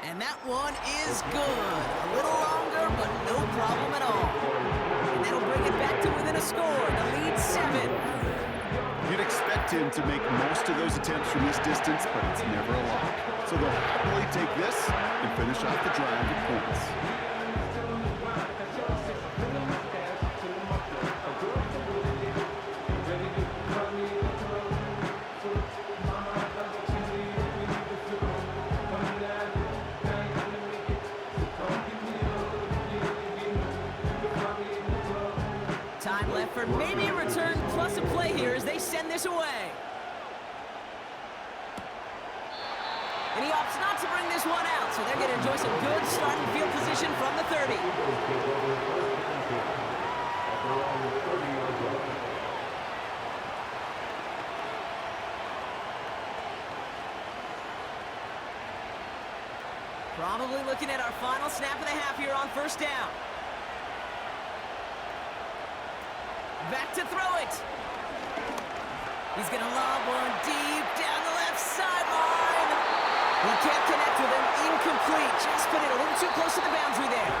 And that one is good. A little longer, but no problem at all. And that'll bring it back to within a score. The lead 7. You'd expect him to make most of those attempts from this distance, but it's never a lock. So they'll happily take this and finish off the drive with points. Time left for maybe a return plus a play here as they send this away. And he opts not to bring this one out, so they're going to enjoy some good starting field position from the 30. Probably looking at our final snap of the half here on 1st down. Back to throw it. He's going to lob one deep down the left sideline. He can't connect with him. Incomplete. Just put it a little too close to the boundary there.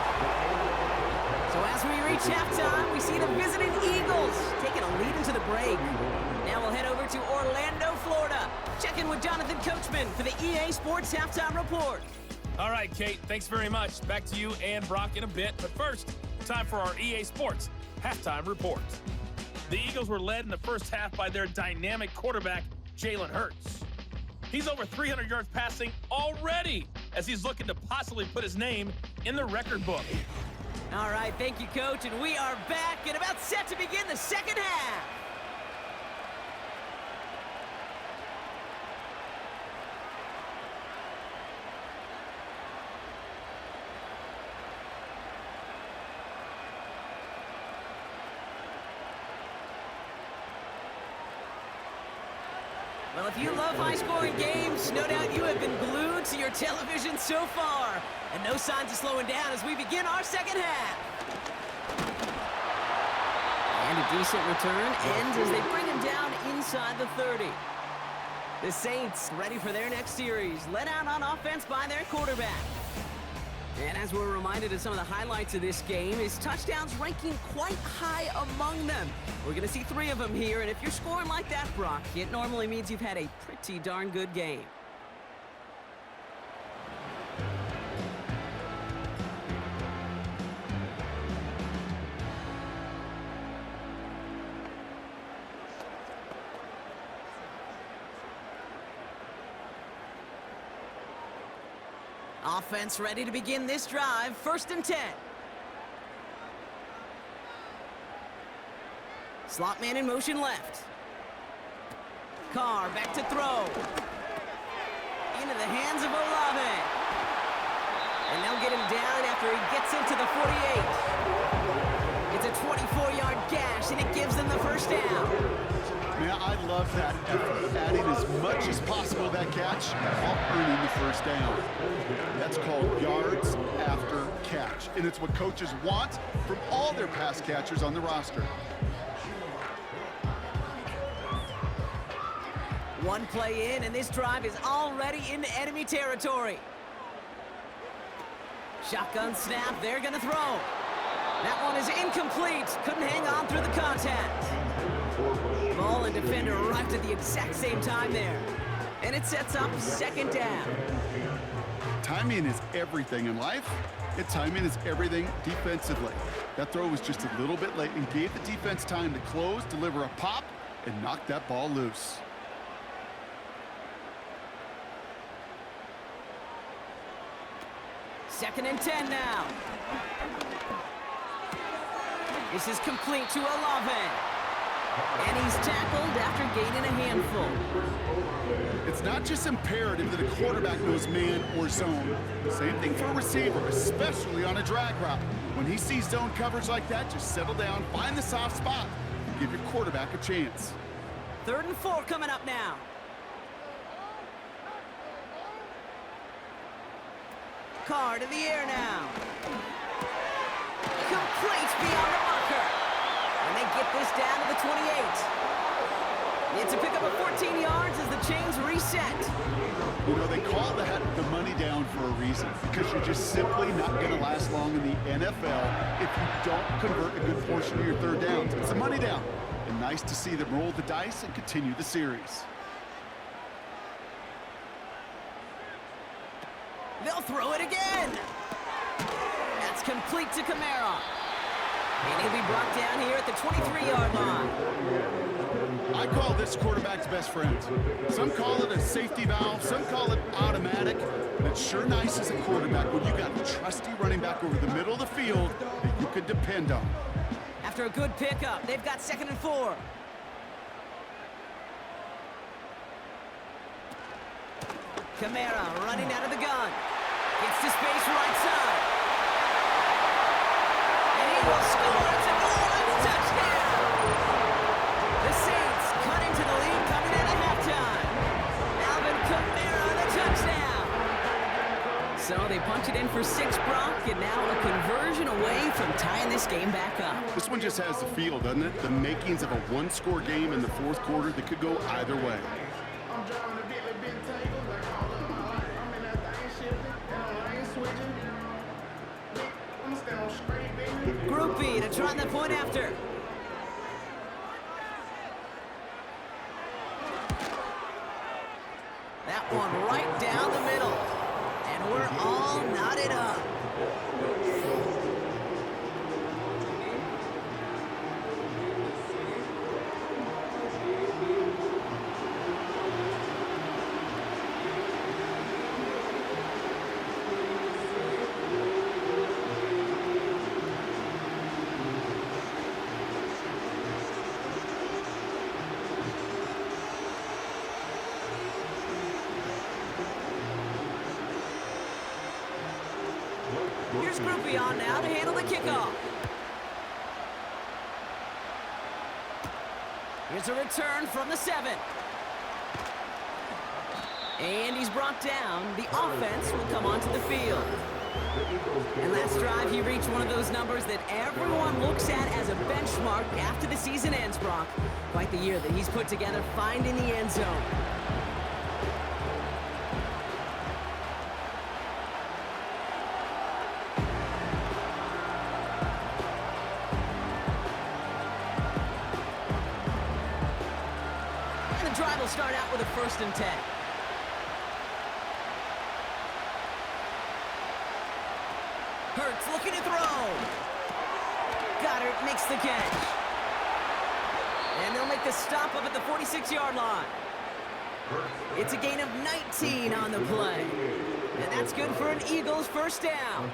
So as we reach halftime, we see the visiting Eagles taking a lead into the break. Now we'll head over to Orlando, Florida. Check in with Jonathan Coachman for the EA Sports Halftime Report. All right, Kate, thanks very much. Back to you and Brock in a bit. But first, time for our EA Sports Halftime Report. The Eagles were led in the first half by their dynamic quarterback, Jalen Hurts. He's over 300 yards passing already as he's looking to possibly put his name in the record book. All right, thank you, Coach. And we are back and about set to begin the second half. Well, if you love high-scoring games, no doubt you have been glued to your television so far. And no signs of slowing down as we begin our second half. And a decent return ends as they bring him down inside the 30. The Saints ready for their next series, led out on offense by their quarterback. And as we're reminded of some of the highlights of this game, his touchdowns ranking quite high among them. We're going to see 3 of them here, and if you're scoring like that, Brock, it normally means you've had a pretty darn good game. Offense ready to begin this drive. 1st and 10. Slot man in motion left. Carr back to throw. Into the hands of Olave. And they'll get him down after he gets into the 48. It's a 24-yard gash, and it gives them the 1st down. Man, I love that effort, adding as much as possible to that catch while earning the 1st down. That's called yards after catch, and it's what coaches want from all their pass catchers on the roster. One play in, and this drive is already into enemy territory. Shotgun snap, they're going to throw. That one is incomplete. Couldn't hang on through the contact. Ball and defender arrived at the exact same time there. And it sets up 2nd down. Timing is everything in life, and timing is everything defensively. That throw was just a little bit late and gave the defense time to close, deliver a pop, and knock that ball loose. Second and 10 now. This is complete to Olave. And he's tackled after gaining a handful. It's not just imperative that a quarterback knows man or zone. Same thing for a receiver, especially on a drag route. When he sees zone coverage like that, just settle down, find the soft spot, and give your quarterback a chance. 3rd and 4 coming up now. Carr to the air now. Complete beyond the marker. And they get this down to the 28. It's a pickup of 14 yards as the chains reset. You know, they call that the money down for a reason, because you're just simply not going to last long in the NFL if you don't convert a good portion of your 3rd downs. It's a money down. And nice to see them roll the dice and continue the series. They'll throw it again. That's complete to Kamara. And he'll be brought down here at the 23-yard line. I call this quarterback's best friend. Some call it a safety valve, some call it automatic, but it's sure nice as a quarterback when you got a trusty running back over the middle of the field that you could depend on. After a good pickup, they've got 2nd and 4. Kamara running out of the gun. Gets to space right side. And he will score. It's a New Orleans touchdown. The Saints cut into the lead coming in at halftime. Alvin Kamara, the touchdown. So they punch it in for 6, Brock, and now a conversion away from tying this game back up. This one just has the feel, doesn't it? The makings of a one-score game in the 4th quarter that could go either way. Group B to try the point after. That one right down the middle. And we're all knotted up. Here's Group B on now to handle the kickoff. Here's a return from the 7. And he's brought down. The offense will come onto the field. And last drive, he reached one of those numbers that everyone looks at as a benchmark after the season ends, Brock. Quite the year that he's put together, finding the end zone. The drive will start out with a 1st and 10. Hurts looking to throw. Goddard makes the catch. And they'll make the stop up at the 46-yard line. It's a gain of 19 on the play. And that's good for an Eagles 1st down.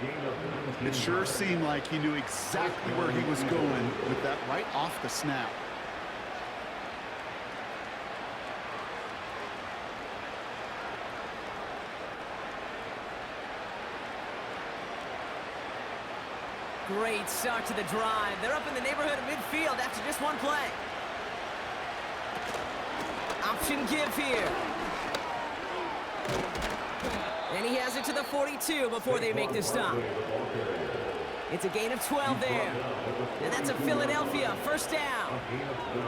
It sure seemed like he knew exactly where he was going with that right off the snap. Great start to the drive. They're up in the neighborhood of midfield after just one play. Option give here. And he has it to the 42 before they make the stop. It's a gain of 12 there. And that's a Philadelphia 1st down.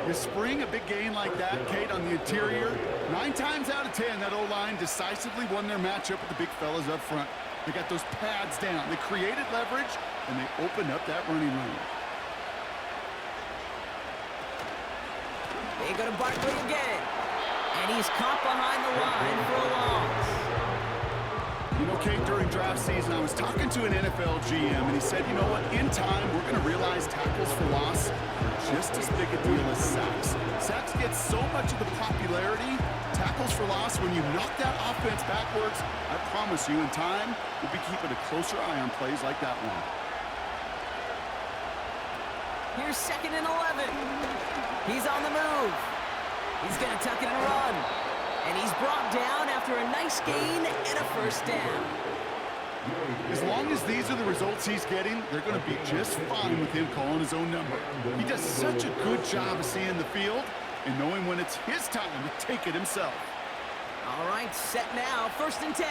You spring a big gain like that, Kate, on the interior, 9 times out of 10, that O-line decisively won their matchup with the big fellas up front. They got those pads down. They created leverage, and they opened up that running lane. They go to Barkley again. And he's caught behind the line for a loss. You know, Kate, during draft season, I was talking to an NFL GM, and he said, you know what, in time, we're going to realize tackles for loss are just as big a deal as sacks. Sacks get so much of the popularity. Tackles for loss, when you knock that offense backwards, I promise you, in time, we'll be keeping a closer eye on plays like that one. Here's 2nd and 11. He's on the move. He's going to tuck it and run. And he's brought down after a nice gain and a first down. As long as these are the results he's getting, they're going to be just fine with him calling his own number. He does such a good job of seeing the field and knowing when it's his time to take it himself. All right, set now, 1st and 10.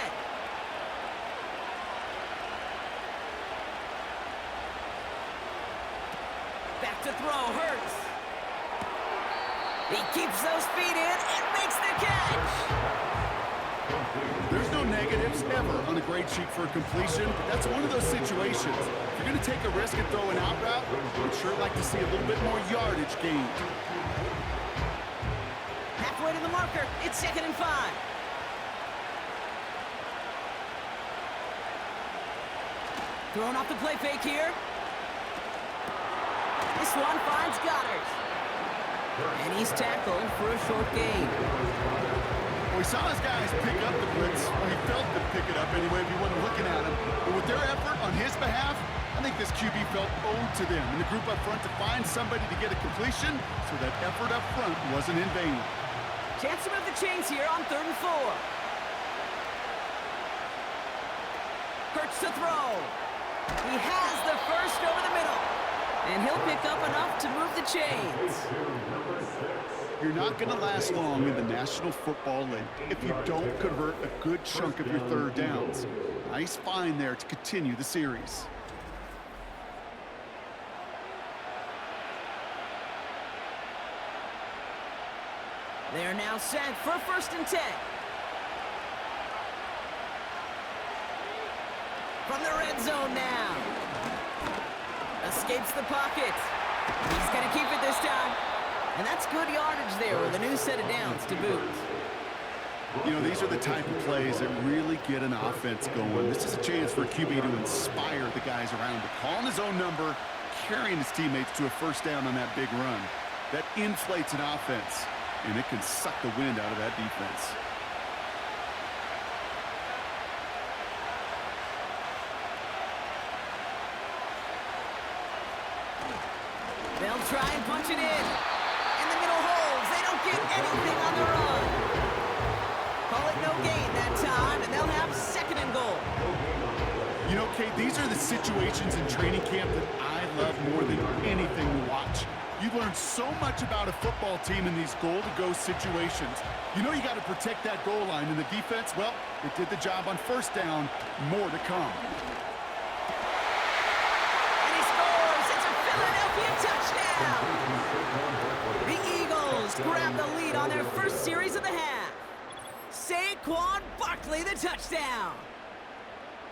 Back to throw, Hurts. He keeps those feet in and makes the catch. There's no negatives ever on a grade sheet for a completion. That's one of those situations. If you're going to take a risk and throw an out route, I'd sure like to see a little bit more yardage gained. Halfway to the marker, it's 2nd and 5. Throwing off the play fake here. This one finds Goddard. And he's tackled for a short gain. We saw his guys pick up the blitz. Well, he felt them pick it up anyway if he wasn't looking at him. But with their effort on his behalf, I think this QB felt owed to them and the group up front to find somebody to get a completion, so that effort up front wasn't in vain. Chance to move the chains here on 3rd and 4. Hurts to throw. He has the first over the middle. And he'll pick up enough to move the chains. You're not going to last long in the National Football League if you don't convert a good chunk of your 3rd downs. Nice find there to continue the series. They're now set for 1st and 10. From the red zone now. Escapes the pocket. He's going to keep it this time. And that's good yardage there with a new set of downs to boot. You know, these are the type of plays that really get an offense going. This is a chance for a QB to inspire the guys around him. Calling his own number, carrying his teammates to a first down on that big run. That inflates an offense, and it can suck the wind out of that defense. They'll try and punch it in. In the middle holes. They don't get anything on the run. Call it no gain that time, and they'll have 2nd and goal. You know, Kate, these are the situations in training camp that I love more than anything to watch. You learn so much about a football team in these goal-to-go situations. You know you got to protect that goal line, and the defense, well, it did the job on 1st down. More to come. Touchdown! The Eagles grab the lead on their first series of the half. Saquon Barkley, the touchdown.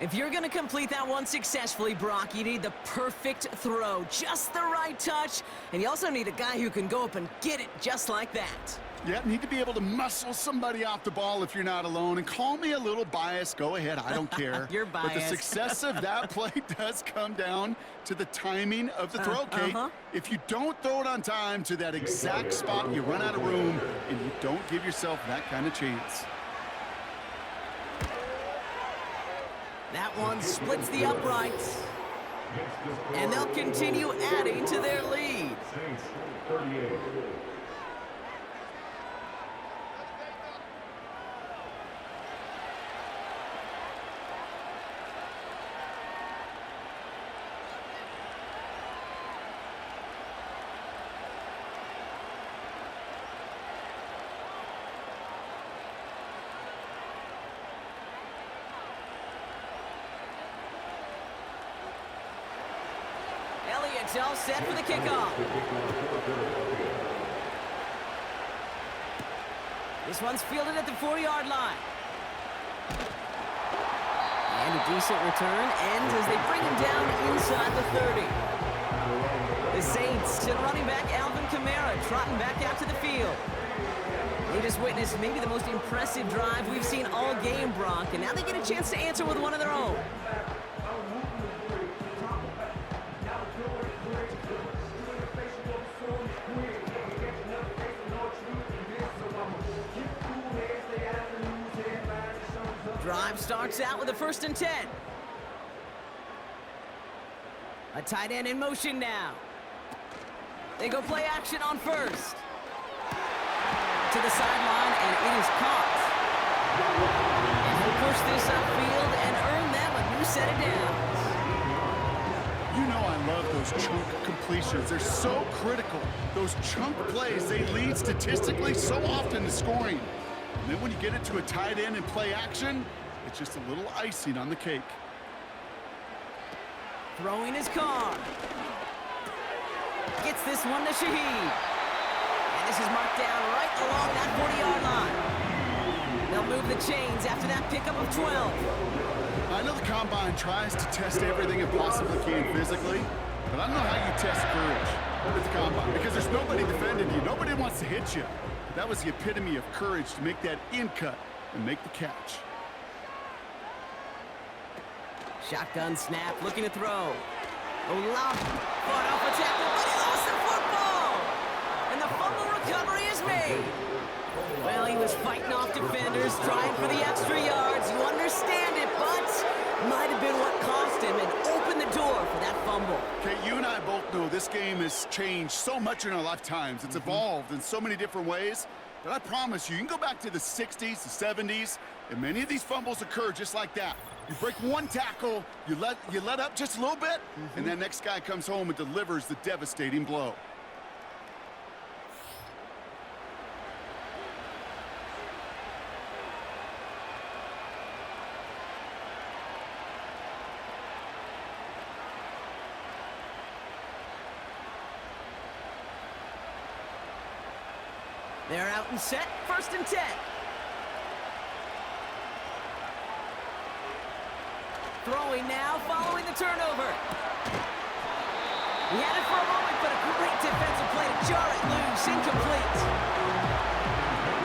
If you're going to complete that one successfully, Brock, you need the perfect throw, just the right touch, and you also need a guy who can go up and get it just like that. Yeah, need to be able to muscle somebody off the ball if you're not alone. And call me a little biased. Go ahead. I don't care. You're biased. But the success of that play does come down to the timing of the throw, Kate. If you don't throw it on time to that exact spot, you run out of room, and you don't give yourself that kind of chance. That one splits the uprights. And they'll continue adding to their lead. Elliott's all set for the kickoff. This one's fielded at the 4-yard line. And a decent return ends as they bring him down inside the 30. The Saints to running back Alvin Kamara trotting back out to the field. They just witnessed maybe the most impressive drive we've seen all game, Brock, and now they get a chance to answer with one of their own. Drive starts out with a 1st and 10. A tight end in motion now. They go play action on first. To the sideline, and it is caught. And he'll push this upfield and earn them a new set of downs. You know I love those chunk completions. They're so critical. Those chunk plays, they lead statistically so often to scoring. And then when you get it to a tight end and play action, it's just a little icing on the cake. Throwing his Carr. Gets this one to Shaheed. And this is marked down right along that 40-yard line. They'll move the chains after that pickup of 12. I know the Combine tries to test everything it possibly can physically, but I don't know how you test courage at the Combine because there's nobody defending you. Nobody wants to hit you. That was the epitome of courage to make that in cut and make the catch. Shotgun snap, looking to throw. Olave fought off a tackle, but he lost the football! And the fumble recovery is made. Well, he was fighting off defenders, trying for the extra yards. You understand it, but might have been what cost him and opened the door for that fumble. Okay, you and I both know this game has changed so much in our lifetimes. It's evolved in so many different ways. But I promise you can go back to the 60s, the 70s, and many of these fumbles occur just like that. You break one tackle, you let up just a little bit, and that next guy comes home and delivers the devastating blow. They're out and set, 1st and 10. Throwing now, following the turnover. He had it for a moment, but a great defensive play to jar it loose, incomplete.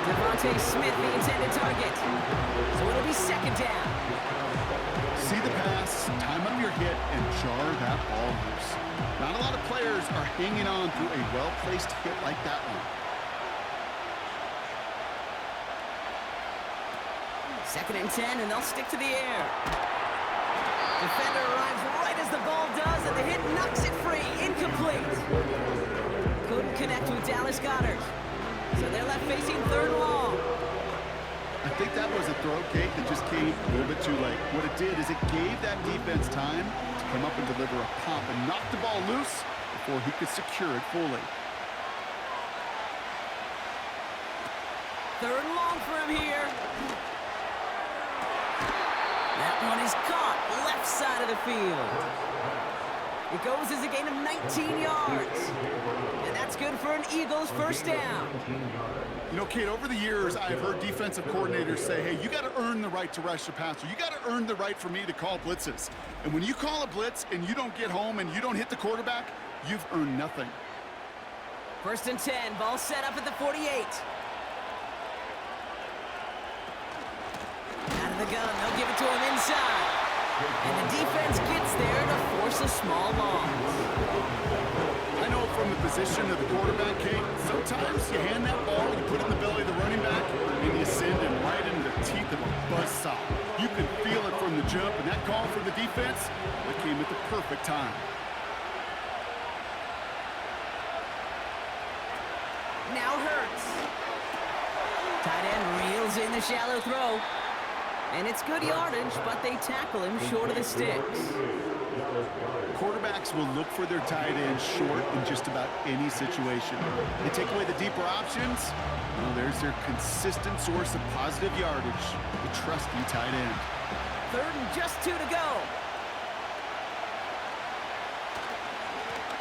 Devontae Smith, the intended target. So it'll be 2nd down. See the pass, time up your hit, and jar that ball loose. Not a lot of players are hanging on through a well-placed hit like that one. 2nd and 10, and they'll stick to the air. Defender arrives right as the ball does, and the hit knocks it free. Incomplete. Couldn't connect with Dallas Goedert. So they're left facing 3rd and long. I think that was a throw, Kate, that just came a little bit too late. What it did is it gave that defense time to come up and deliver a pop and knock the ball loose before he could secure it fully. 3rd and long for him here. That one is caught, left side of the field. It goes as a gain of 19 yards. And that's good for an Eagles 1st down. You know, Kate, over the years, I've heard defensive coordinators say, hey, you got to earn the right to rush the passer. You got to earn the right for me to call blitzes. And when you call a blitz and you don't get home and you don't hit the quarterback, you've earned nothing. 1st and 10, ball set up at the 48. Out of the gun, they'll give it to him inside. And the defense gets there to force a small loss. I know from the position of the quarterback, Kate, sometimes you hand that ball, you put it in the belly of the running back, and you send him right into the teeth of a buzzsaw. You can feel it from the jump, and that call from the defense, that came at the perfect time. Now Hurts. Tight end reels in the shallow throw. And it's good yardage, but they tackle him short of the sticks. Quarterbacks will look for their tight end short in just about any situation. They take away the deeper options. Well, there's their consistent source of positive yardage, the trusty tight end. 3rd and just 2 to go.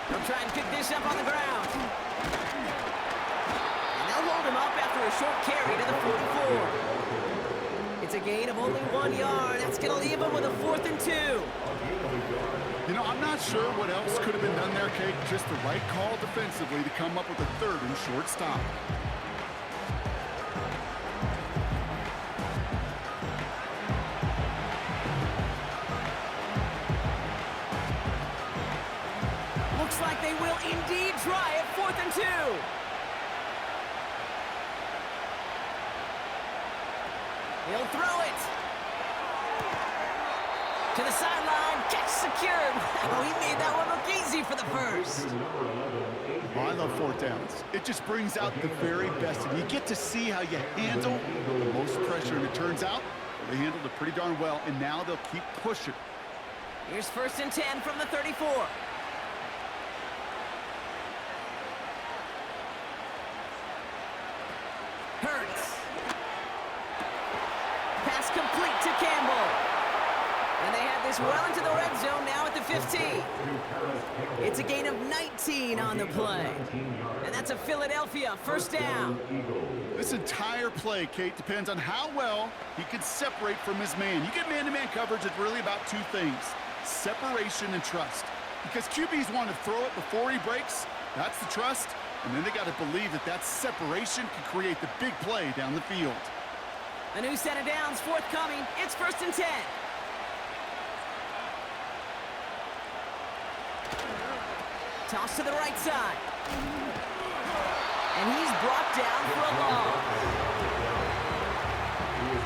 They'll try and pick this up on the ground. And they'll hold him up after a short carry to the 44. It's a gain of only 1 yard. That's going to leave him with a 4th and 2. You know, I'm not sure what else could have been done there, Kate. Just the right call defensively to come up with a 3rd and short stop. Looks like they will indeed try it. 4th and 2. He'll throw it. To the sideline, catch secured. Wow, he made that one look easy for the first. Oh, I love fourth downs. It just brings out the very best, and you get to see how you handle the most pressure, and it turns out they handled it pretty darn well, and now they'll keep pushing. Here's 1st and 10 from the 34. Hurts. Pass complete to Campbell. And they have this well into the red zone now at the 15. It's a gain of 19 on the play. And that's a Philadelphia 1st down. This entire play, Kate, depends on how well he can separate from his man. You get man-to-man coverage, it's really about two things: separation and trust. Because QBs want to throw it before he breaks. That's the trust. And then they got to believe that that separation can create the big play down the field. A new set of downs forthcoming. It's 1st and 10. Toss to the right side. And he's brought down for a loss.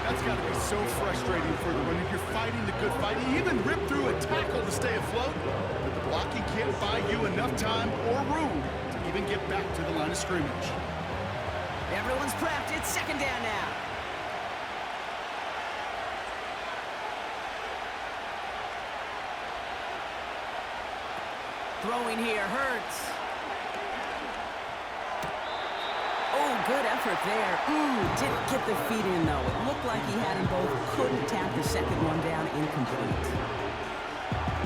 That's got to be so frustrating for the runner. You're fighting the good fight. You even rip through a tackle to stay afloat, but the blocking can't buy you enough time or room to even get back to the line of scrimmage. Everyone's prepped. It's 2nd down now. Throwing here, Hurts. Oh, good effort there. Didn't get the feet in, though. It looked like he had them both. Couldn't tap the second one down, incomplete.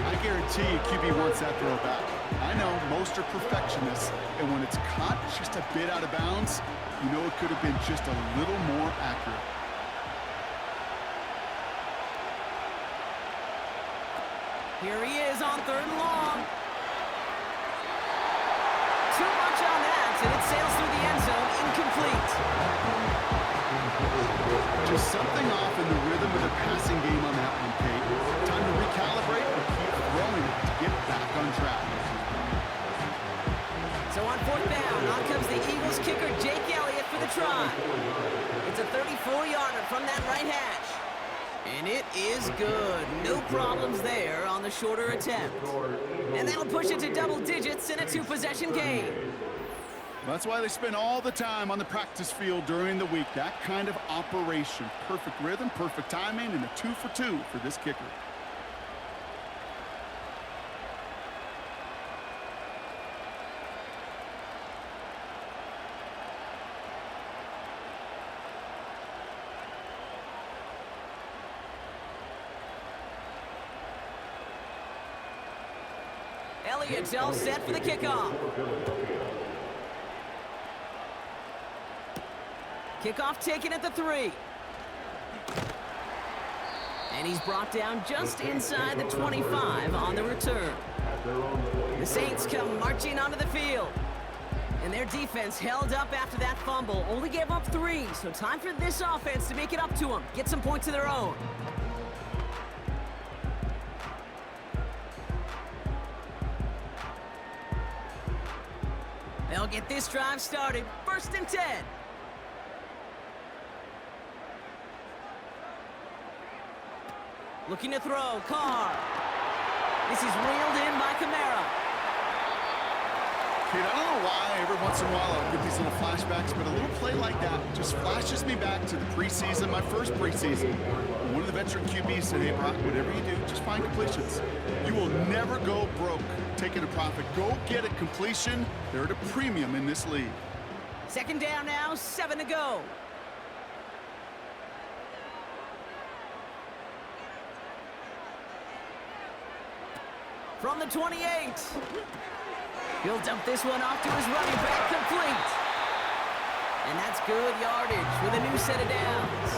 I guarantee you QB wants that throw back. I know most are perfectionists, and when it's caught just a bit out of bounds, you know it could have been just a little more accurate. Here he is on 3rd and long. Too much on that, and it sails through the end zone, incomplete. Just something off in the rhythm of the passing game on that one, Kate. Time to recalibrate and keep throwing it to get back on track. So on 4th down, on comes the Eagles kicker, Jake Elliott, for the try. It's a 34-yarder from that right hash. And it is good. No problems there on the shorter attempt. And that'll push it to double digits in a 2-possession game. That's why they spend all the time on the practice field during the week. That kind of operation. Perfect rhythm, perfect timing, and a 2 for 2 for this kicker. Elliott's all set for the kickoff. Kickoff taken at the 3. And he's brought down just inside the 25 on the return. The Saints come marching onto the field. And their defense held up after that fumble. Only gave up 3, so time for this offense to make it up to them. Get some points of their own. They'll get this drive started. 1st and 10. Looking to throw, Carr. This is reeled in by Kamara. Kate, I don't know why every once in a while I'll get these little flashbacks, but a little play like that just flashes me back to the preseason, my first preseason. One of the veteran QBs said, hey, Brock, whatever you do, just find completions. You will never go broke taking a profit. Go get a completion. They're at a premium in this league. 2nd down now, 7 to go. From the 28. He'll dump this one off to his running back, complete. And that's good yardage with a new set of downs.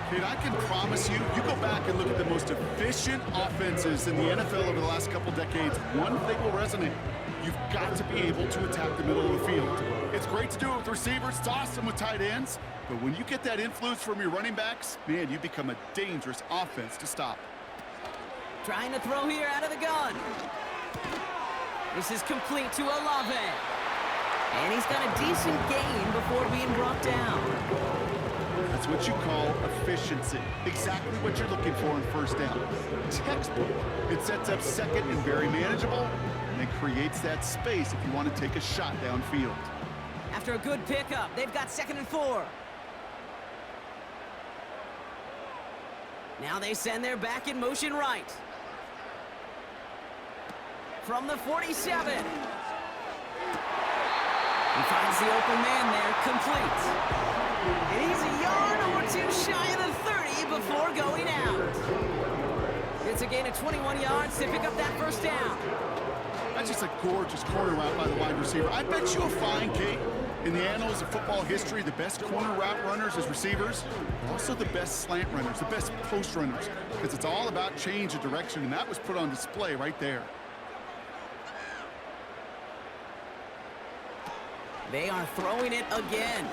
Kate, I can promise you, you go back and look at the most efficient offenses in the NFL over the last couple decades, one thing will resonate. You've got to be able to attack the middle of the field. It's great to do it with receivers, it's awesome with tight ends, but when you get that influence from your running backs, man, you become a dangerous offense to stop. Trying to throw here out of the gun. This is complete to Olave. And he's got a decent gain before being brought down. That's what you call efficiency. Exactly what you're looking for in first down. Textbook. It sets up second and very manageable, and it creates that space if you want to take a shot downfield. After a good pickup, they've got 2nd and 4. Now they send their back in motion right. From the 47. He finds the open man there, complete. And he's a yard or two shy of the 30 before going out. It's a gain of 21 yards to pick up that first down. That's just a gorgeous corner route by the wide receiver. I bet you'll find, Kate, in the annals of football history, the best corner route runners as receivers, also the best slant runners, the best post runners, because it's all about change of direction, and that was put on display right there. They are throwing it again.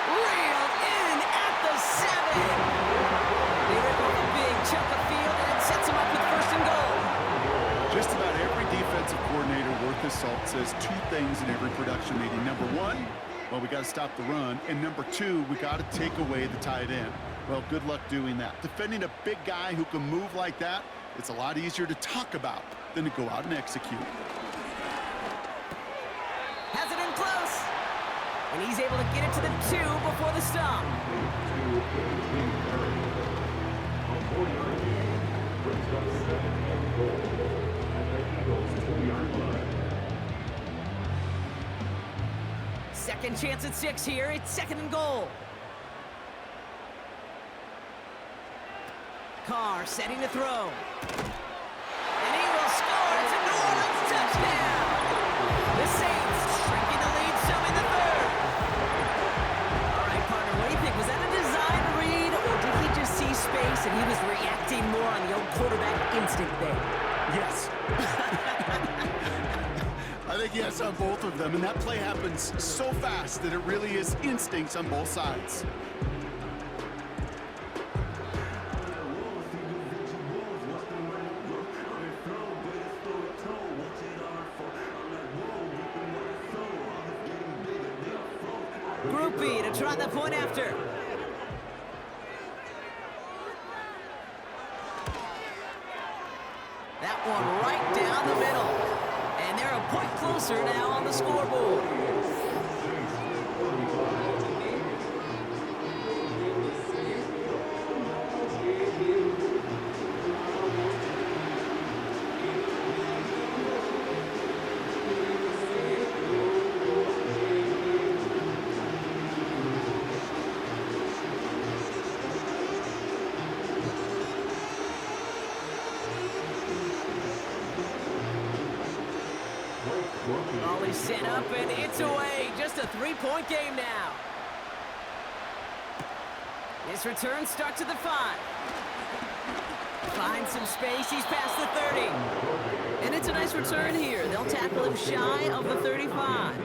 Reeled in at the 7. They rip off a big chunk of field, and it sets them up with 1st and goal. Just about every defensive coordinator worth his salt says two things in every production meeting. Number one, well, we got to stop the run. And number two, we got to take away the tight end. Well, good luck doing that. Defending a big guy who can move like that, it's a lot easier to talk about than to go out and execute. Has it in close. And he's able to get it to the 2 before the stop. Second chance at 6 here. It's 2nd and goal. Carr setting to throw. And he will score. It's a New Orleans touchdown. The Saints shrinking the lead some in the 3rd. All right, partner, what do you think? Was that a design read, or did he just see space and he was reacting more on the old quarterback instinct there? Yes. I think yes on both of them, and that play happens so fast that it really is instincts on both sides. Group B to try the point after. That one right down the middle. And they're a point closer now on the scoreboard. Ball is set up and it's away. Just a 3-point game now. This return starts at the 5. Finds some space. He's past the 30. And it's a nice return here. They'll tackle him shy of the 35.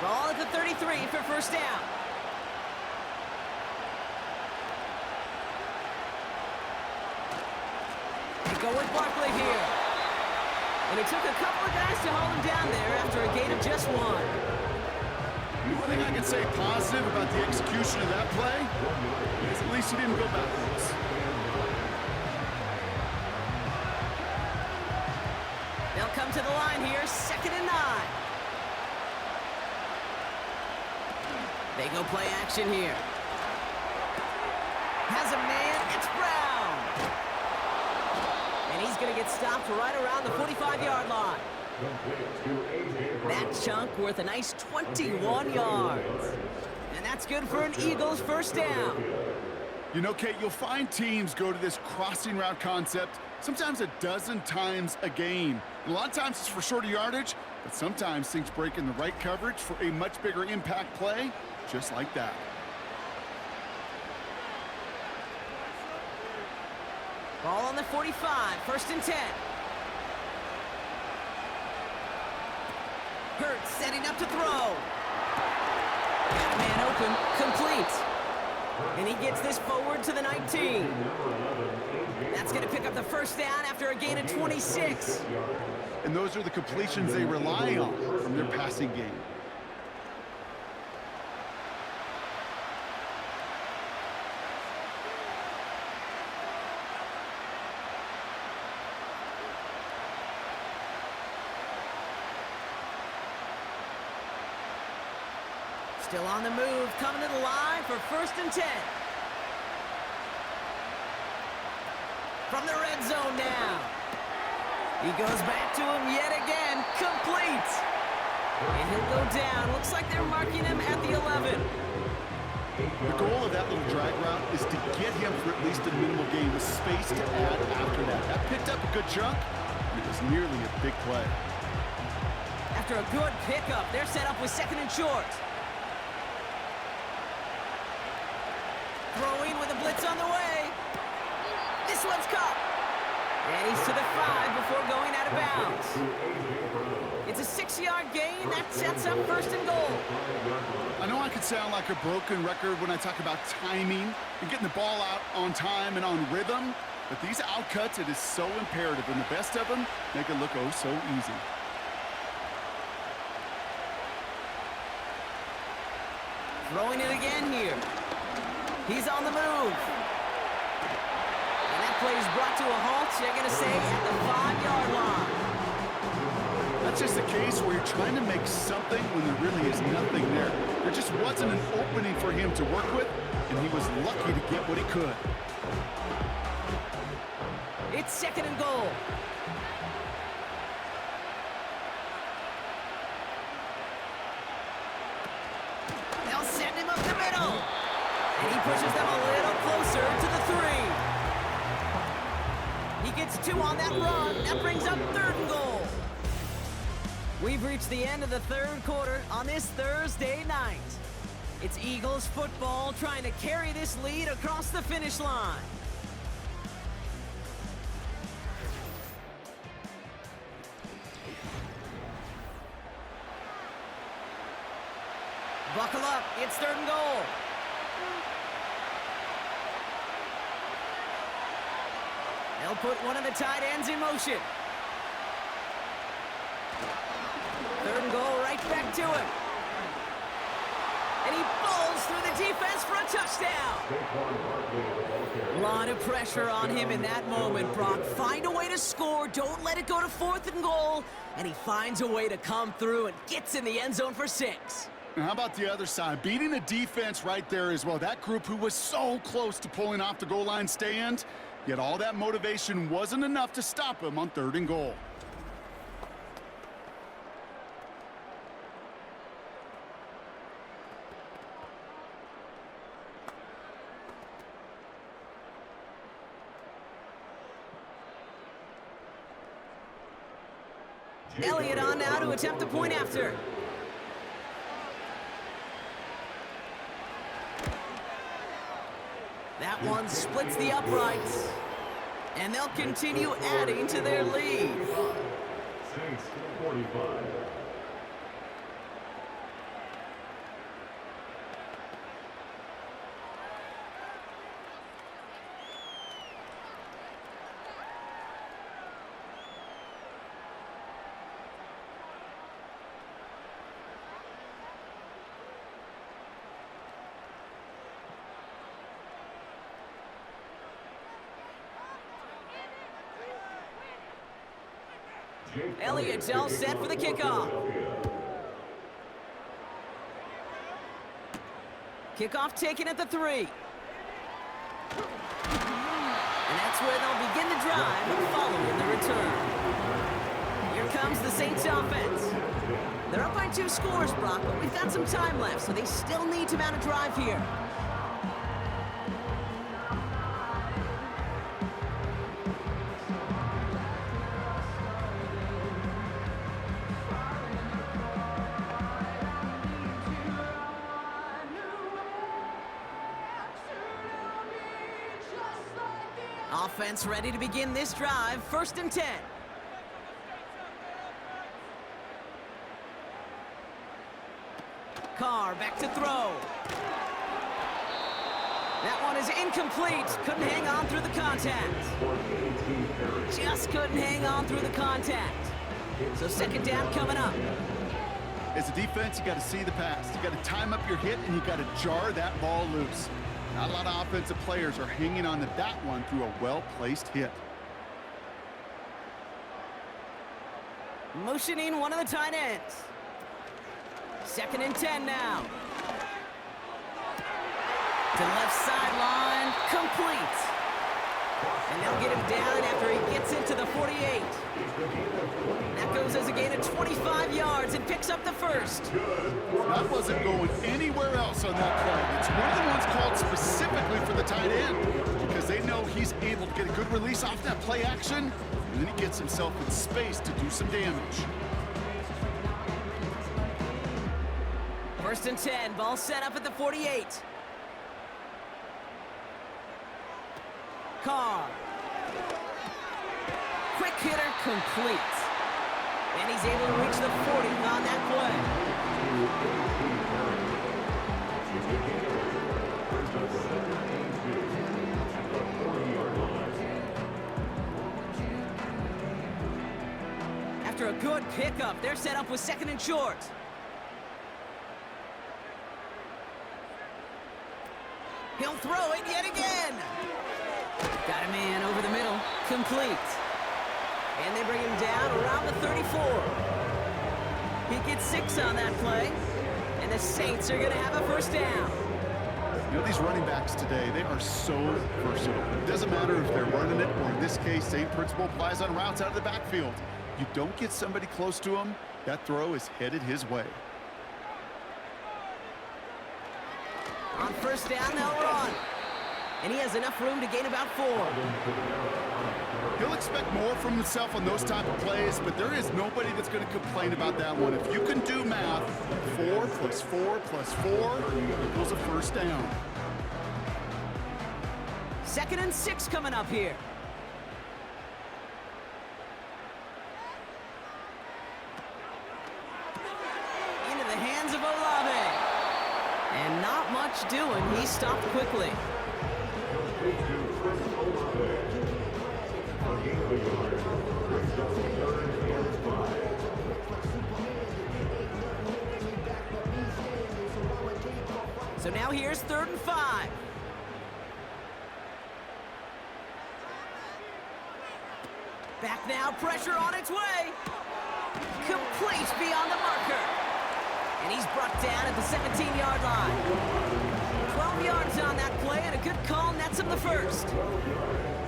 Ball at the 33 for first down. They go with Barkley here. And it took a couple of guys to hold him down there after a gain of just 1. One thing I can say positive about the execution of that play is at least he didn't go backwards. They'll come to the line here, 2nd and 9. They go play action here. Has a man, it's Brown. And he's going to get stopped right around the 45-yard line. That chunk worth a nice 21 yards. And that's good for an Eagles first down. You know, Kate, you'll find teams go to this crossing route concept sometimes a dozen times a game. And a lot of times it's for shorter yardage, but sometimes things break in the right coverage for a much bigger impact play, just like that. Ball on the 45, 1st and 10. Hurts setting up to throw. Got a man open, complete. And he gets this forward to the 19. That's going to pick up the first down after a gain of 26. And those are the completions they rely on from their passing game. Still on the move, coming to the line for 1st and 10. From the red zone now. He goes back to him yet again, complete. And he'll go down. Looks like they're marking him at the 11. The goal of that little drag route is to get him for at least a minimal gain with space to add after that. That picked up a good chunk, and it was nearly a big play. After a good pickup, they're set up with 2nd and short. Throwing with a blitz on the way. This one's caught. And he's to the 5 before going out of bounds. It's a 6-yard gain. That sets up 1st and goal. I know I could sound like a broken record when I talk about timing and getting the ball out on time and on rhythm, but these outcuts, it is so imperative, and the best of them make it look oh so easy. Throwing it again here. He's on the move. And that play is brought to a halt, they're going to say, at the 5-yard line. That's just a case where you're trying to make something when there really is nothing there. There just wasn't an opening for him to work with, and he was lucky to get what he could. It's 2nd and goal. They'll send him up the middle. And he pushes them a little closer to the 3. He gets 2 on that run. That brings up 3rd and goal. We've reached the end of the 3rd quarter on this Thursday night. It's Eagles football trying to carry this lead across the finish line. Buckle up, it's 3rd and goal. They'll put one of the tight ends in motion. 3rd and goal, right back to him. And he falls through the defense for a touchdown. A lot of pressure on him in that moment, Brock. Find a way to score. Don't let it go to 4th and goal. And he finds a way to come through and gets in the end zone for 6. And how about the other side? Beating the defense right there as well. That group who was so close to pulling off the goal line stand, yet all that motivation wasn't enough to stop him on 3rd and goal. Elliott on now to attempt the point after. That one splits the uprights. And they'll continue adding to their lead. 6:45. Elliott's all set for the kickoff. Kickoff taken at the 3. And that's where they'll begin the drive following the return. Here comes the Saints offense. They're up by 2 scores, Brock, but we've got some time left, so they still need to mount a drive here. Offense ready to begin this drive, 1st and 10. Carr back to throw. That one is incomplete. Couldn't hang on through the contact. Just couldn't hang on through the contact. So second down coming up. As a defense, you got to see the pass. You got to time up your hit, and you got to jar that ball loose. Not a lot of offensive players are hanging on to that one through a well-placed hit. Motioning one of the tight ends. 2nd and 10 now. To the left sideline, complete. And they'll get him down after he gets into the 48. That goes as a gain of 25 yards and picks up the first. That wasn't going anywhere else on that play. It's one of the ones called specifically for the tight end because they know he's able to get a good release off that play action, and then he gets himself in space to do some damage. 1st and 10, ball set up at the 48. Carr. Quick hitter complete. And he's able to reach the 40 on that play. After a good pickup, they're set up with 2nd and short. He'll throw it yet again. Got a man over the middle, complete. And they bring him down around the 34. He gets 6 on that play, and the Saints are gonna have a first down. You know, these running backs today, they are so versatile. It doesn't matter if they're running it, or in this case, same principle applies on routes out of the backfield. You don't get somebody close to him, that throw is headed his way. On first down, they'll run. And he has enough room to gain about 4. He'll expect more from himself on those type of plays, but there is nobody that's going to complain about that one. If you can do math, 4 plus 4 plus 4 equals a first down. 2nd and 6 coming up here. Into the hands of Olave. And not much doing. He stopped quickly. So now here's 3rd and 5. Back now, pressure on its way. Complete beyond the marker. And he's brought down at the 17-yard line. 12 yards on that play, and a good call nets him the first.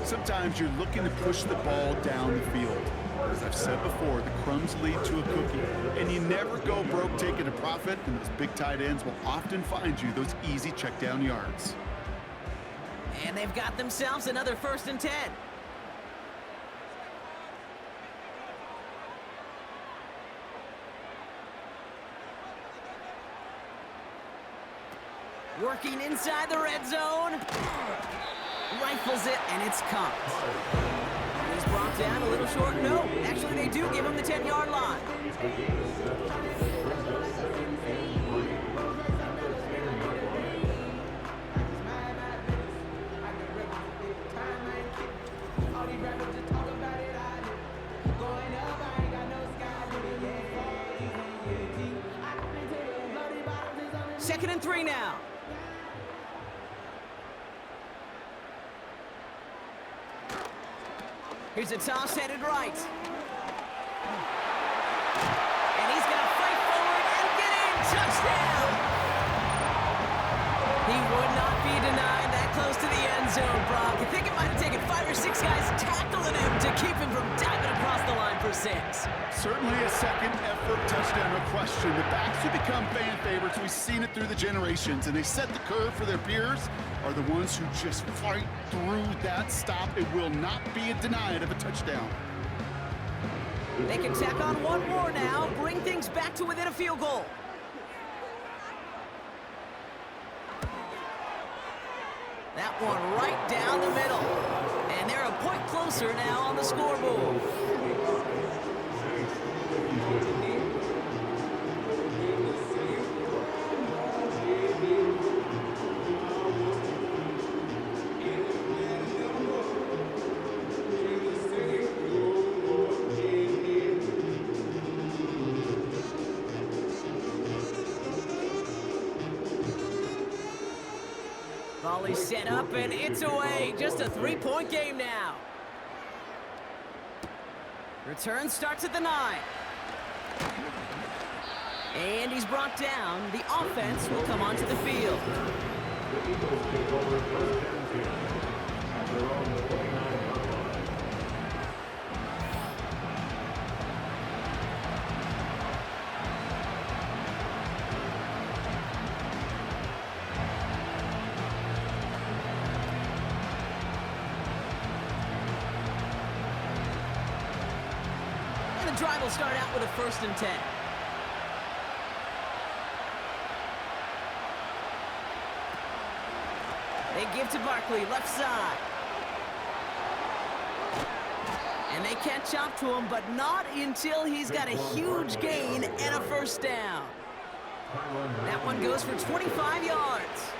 Sometimes you're looking to push the ball down the field. As I've said before, the crumbs lead to a cookie. And you never go broke taking a profit, and those big tight ends will often find you those easy check down yards. And they've got themselves another 1st and 10. Working inside the red zone. Rifles it, and it's caught. He's brought down a little short. No, actually they do give him the 10-yard line. Second and 3 now. Here's a toss headed right. And he's going to fight forward and get in. Touchdown! He would not be denied that close to the end zone, Brock. I think it might have taken 5 or 6 guys tackling him to keep him from diving across the line for 6. Certainly a second effort touchdown, no question. The backs who become fan favorites, we've seen it through the generations, and they set the curve for their peers, are the ones who just fight through that stop. It will not be denied of a touchdown. They can tack on one more now, bring things back to within a field goal. That one right down the middle. And they're a point closer now on the scoreboard. Volley set up, and it's away. Just a 3-point game now. Return starts at the 9. And he's brought down. The offense will come onto the field. And the drive will start out with a 1st and 10. They give to Barkley, left side. And they catch up to him, but not until he's got a huge gain and a 1st down. That one goes for 25 yards.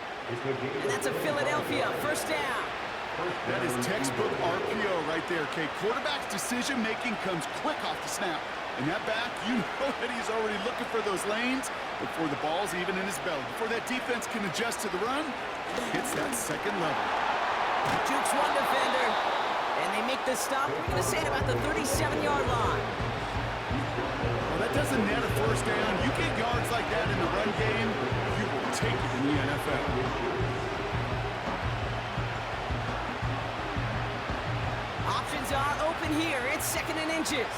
And that's a Philadelphia 1st down. That is textbook RPO right there, Kate. Quarterback's decision-making comes quick off the snap. And that back, you know that he's already looking for those lanes before the ball's even in his belly. Before that defense can adjust to the run, hits that 2nd level. Jukes one defender, and they make the stop. We're going to say at about the 37-yard line. Well, that doesn't net a 1st down. You get yards like that in the run game, you will take it in the NFL. Options are open here. It's 2nd and inches.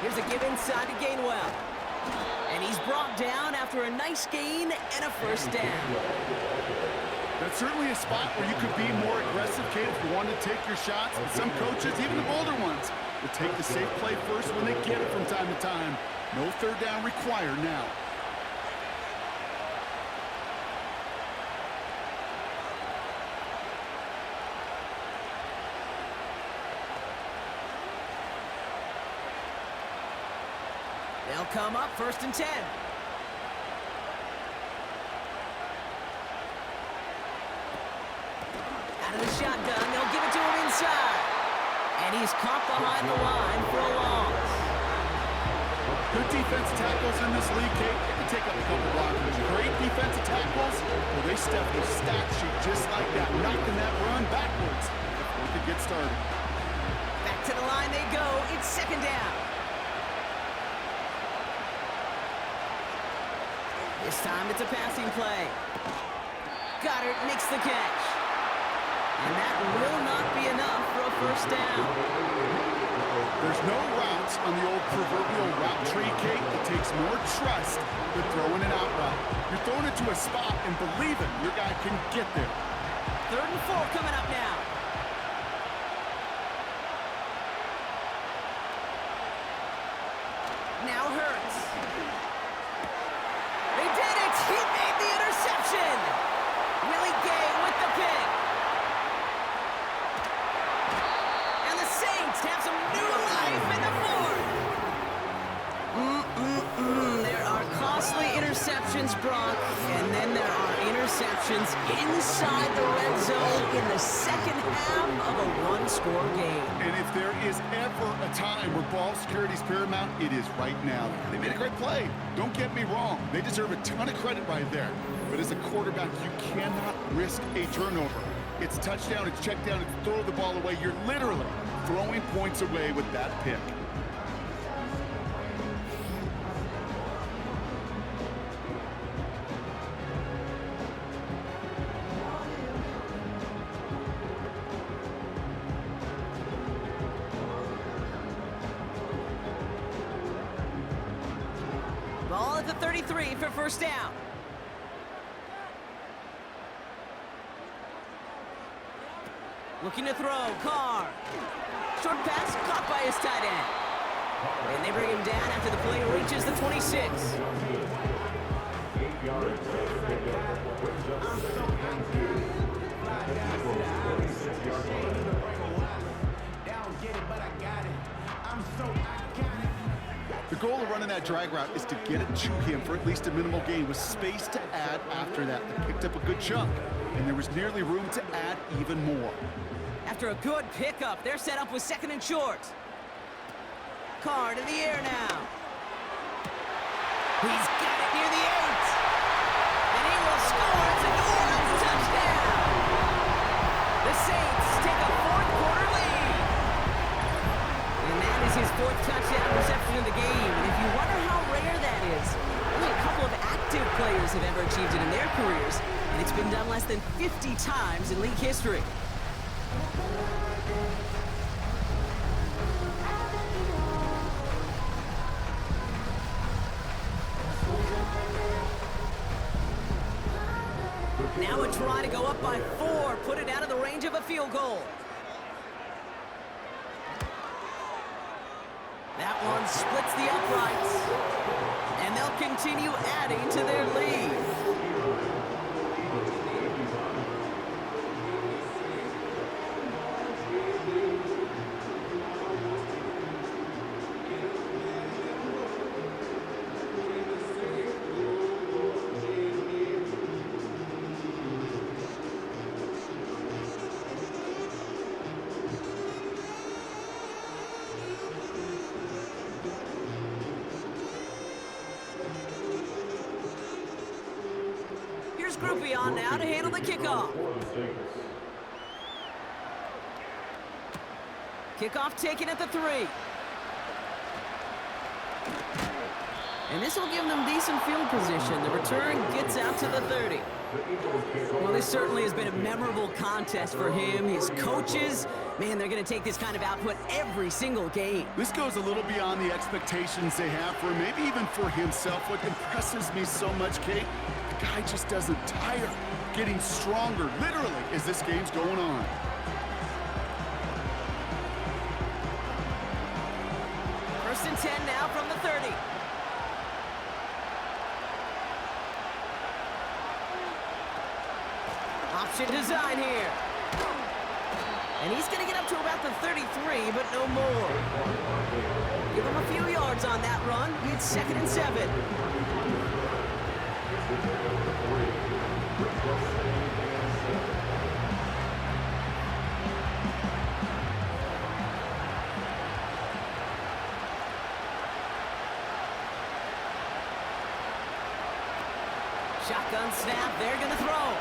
Here's a give inside to Gainwell. And he's brought down after a nice gain and a 1st down. That's certainly a spot where you could be more aggressive, Kate, if you want to take your shots. But some coaches, even the bolder ones, will take the safe play first when they get it from time to time. No 3rd down required now. They'll come up 1st and 10. Out of the shotgun, they'll give it to him inside. And he's caught behind the line for a loss. Good defensive tackles in this league, Kate. They can take up a couple blockers. Great defensive tackles, well, they step the stat sheet just like that, knocking that run backwards before we could get started. Back to the line they go. It's 2nd down. This time it's a passing play. Goddard makes the catch. And that will not be enough for a 1st down. There's no routes on the old proverbial route tree, Kate. It takes more trust than throwing an out route. You're throwing it to a spot and believing your guy can get there. 3rd and 4 coming up now. Now Hurts. They did it! He made the interception! Willie Gay with the pick. And the Saints have some new life in the 4th. There are costly interceptions, Brock, and then there are interceptions inside the red zone in the 2nd half of a 1-score game. And if there is ever a time where ball security is paramount, it is right now. They made a great play. Don't get me wrong. They deserve a ton of credit right there. But as a quarterback, you cannot risk a turnover. It's touchdown, it's check down, it's throw the ball away. You're literally throwing points away with that pick. Ball at the 33 for 1st down. Looking to throw, Carr. Short pass caught by his tight end. And they bring him down after the play reaches the 26. The goal of running that drag route is to get it to him for at least a minimal gain with space to add after that. They picked up a good chunk, and there was nearly room to add even more. After a good pickup, they're set up with 2nd and short. Carr to the air now. He's got it near the 8. fourth touchdown reception of the game. And if you wonder how rare that is, only a couple of active players have ever achieved it in their careers, and it's been done less than 50 times in league history. Now a try to go up by 4, put it out of the range of a field goal. That one splits the uprights, and they'll continue adding to their lead. Here's Groupie on now to handle the kickoff. Kickoff taken at the 3. And this will give them decent field position. The return gets out to the 30. Well, this certainly has been a memorable contest for him. His coaches, man, they're going to take this kind of output every single game. This goes a little beyond the expectations they have for him, maybe even for himself. What impresses me so much, Kate, the guy just doesn't tire, getting stronger, literally, as this game's going on. First and 10 now from the 30. Option design here. And he's going to get up to about the 33, but no more. Give him a few yards on that run. It's 2nd and 7. Shotgun snap. They're going to throw.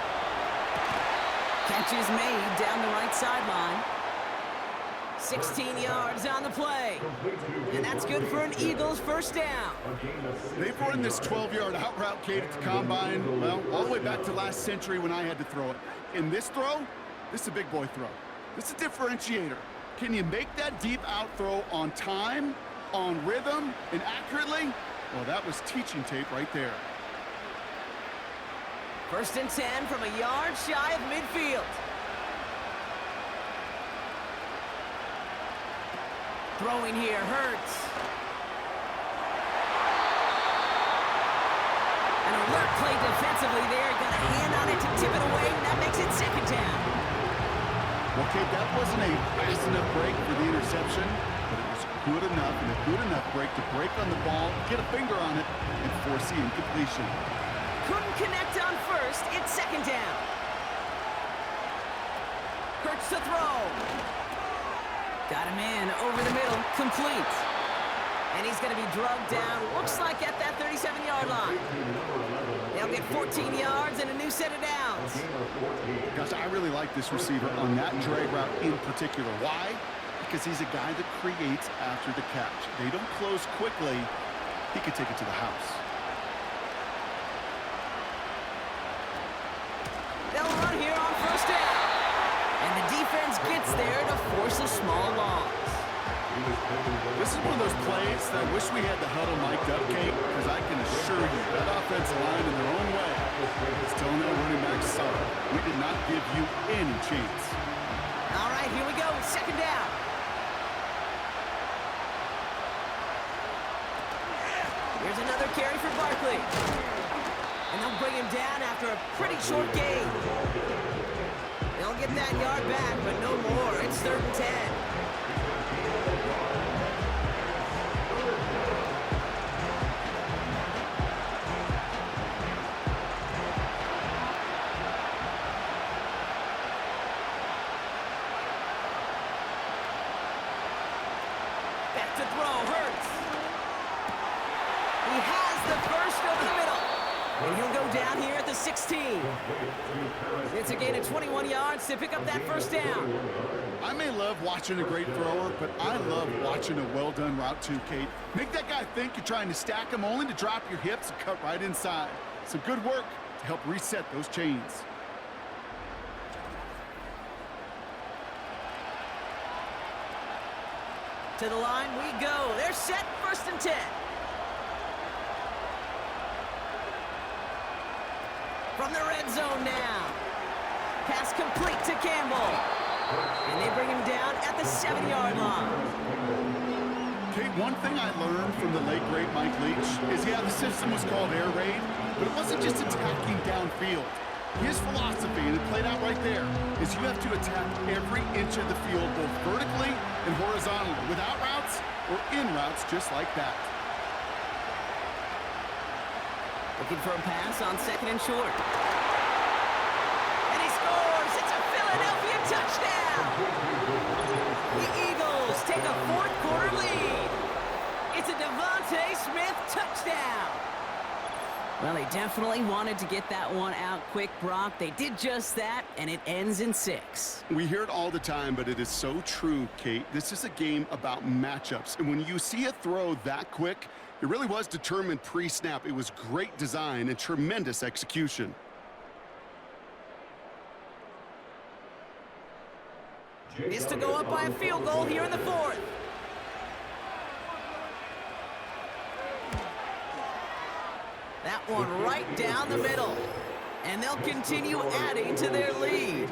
Catch is made down the right sideline. 16 yards on the play. And that's good for an Eagles first down. They've run this 12-yard out route, Kate, at the combine, well, all the way back to last century when I had to throw it. In this throw, this is a big boy throw. This is a differentiator. Can you make that deep out throw on time, on rhythm, and accurately? Well, that was teaching tape right there. First and 10 from a yard shy of midfield. Throwing here hurts. An alert play defensively there. Got a hand on it to tip it away. That makes it 2nd down. Well, Kate, that wasn't a fast enough break for the interception, but it was good enough and a good enough break to break on the ball, get a finger on it, and force the incompletion. Couldn't connect on first. It's 2nd down. Hurts to throw. Got him in over the middle. Complete. And he's going to be drugged down. Looks like at that 37-yard line. They'll get 14 yards and a new set of downs. Gosh, I really like this receiver on that drag route in particular. Why? Because he's a guy that creates after the catch. They don't close quickly. He could take it to the house. They'll run here on first down. And the defense gets there to force a small loss. This is one of those plays that I wish we had the huddle mic'd up, Kate, because I can assure you that offensive line in their own way is telling their running back, sorry, we did not give you any chance. All right, here we go. 2nd down. Here's another carry for Barkley. And they'll bring him down after a pretty short gain. They'll get that yard back, but no more. It's 3rd and 10. Back to throw. Hurts. He has the first over the middle. And he'll go down here at the 16. It's a gain of 21 yards to pick up that first down. I may love watching a great thrower, but I love watching a well-done route too, Kate. Make that guy think you're trying to stack him only to drop your hips and cut right inside. Some good work to help reset those chains. To the line we go. They're set, 1st and 10. From the red zone now. Pass complete to Campbell. And they bring him down at the 7-yard line. Kate, one thing I learned from the late, great Mike Leach is, yeah, the system was called air raid, but it wasn't just attacking downfield. His philosophy, and it played out right there, is you have to attack every inch of the field, both vertically and horizontally, without routes or in routes just like that. Looking for a pass on 2nd and short. And he scores! It's a Philadelphia touchdown! The Eagles take a 4th quarter lead. It's a Devontae Smith touchdown. Well, they definitely wanted to get that one out quick, Brock. They did just that, and it ends in 6. We hear it all the time, but it is so true, Kate. This is a game about matchups, and when you see a throw that quick, it really was determined pre-snap. It was great design and tremendous execution. Is to go up by a field goal here in the 4th. That one right down the middle. And they'll continue adding to their lead.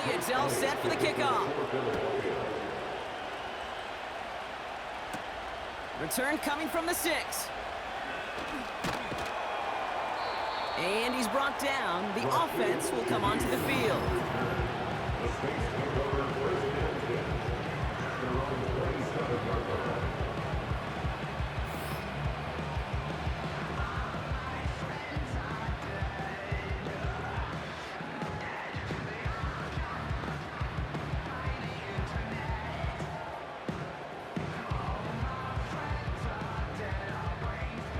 It's all set for the kickoff. Return coming from the 6. And he's brought down. The offense will come onto the field.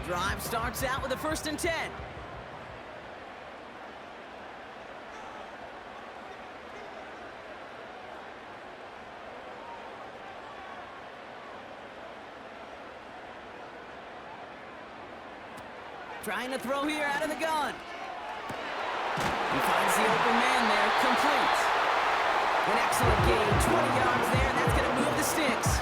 Drive starts out with a 1st and 10. Trying to throw here out of the gun. He finds the open man there, complete. An excellent gain, 20 yards there, and that's going to move the sticks.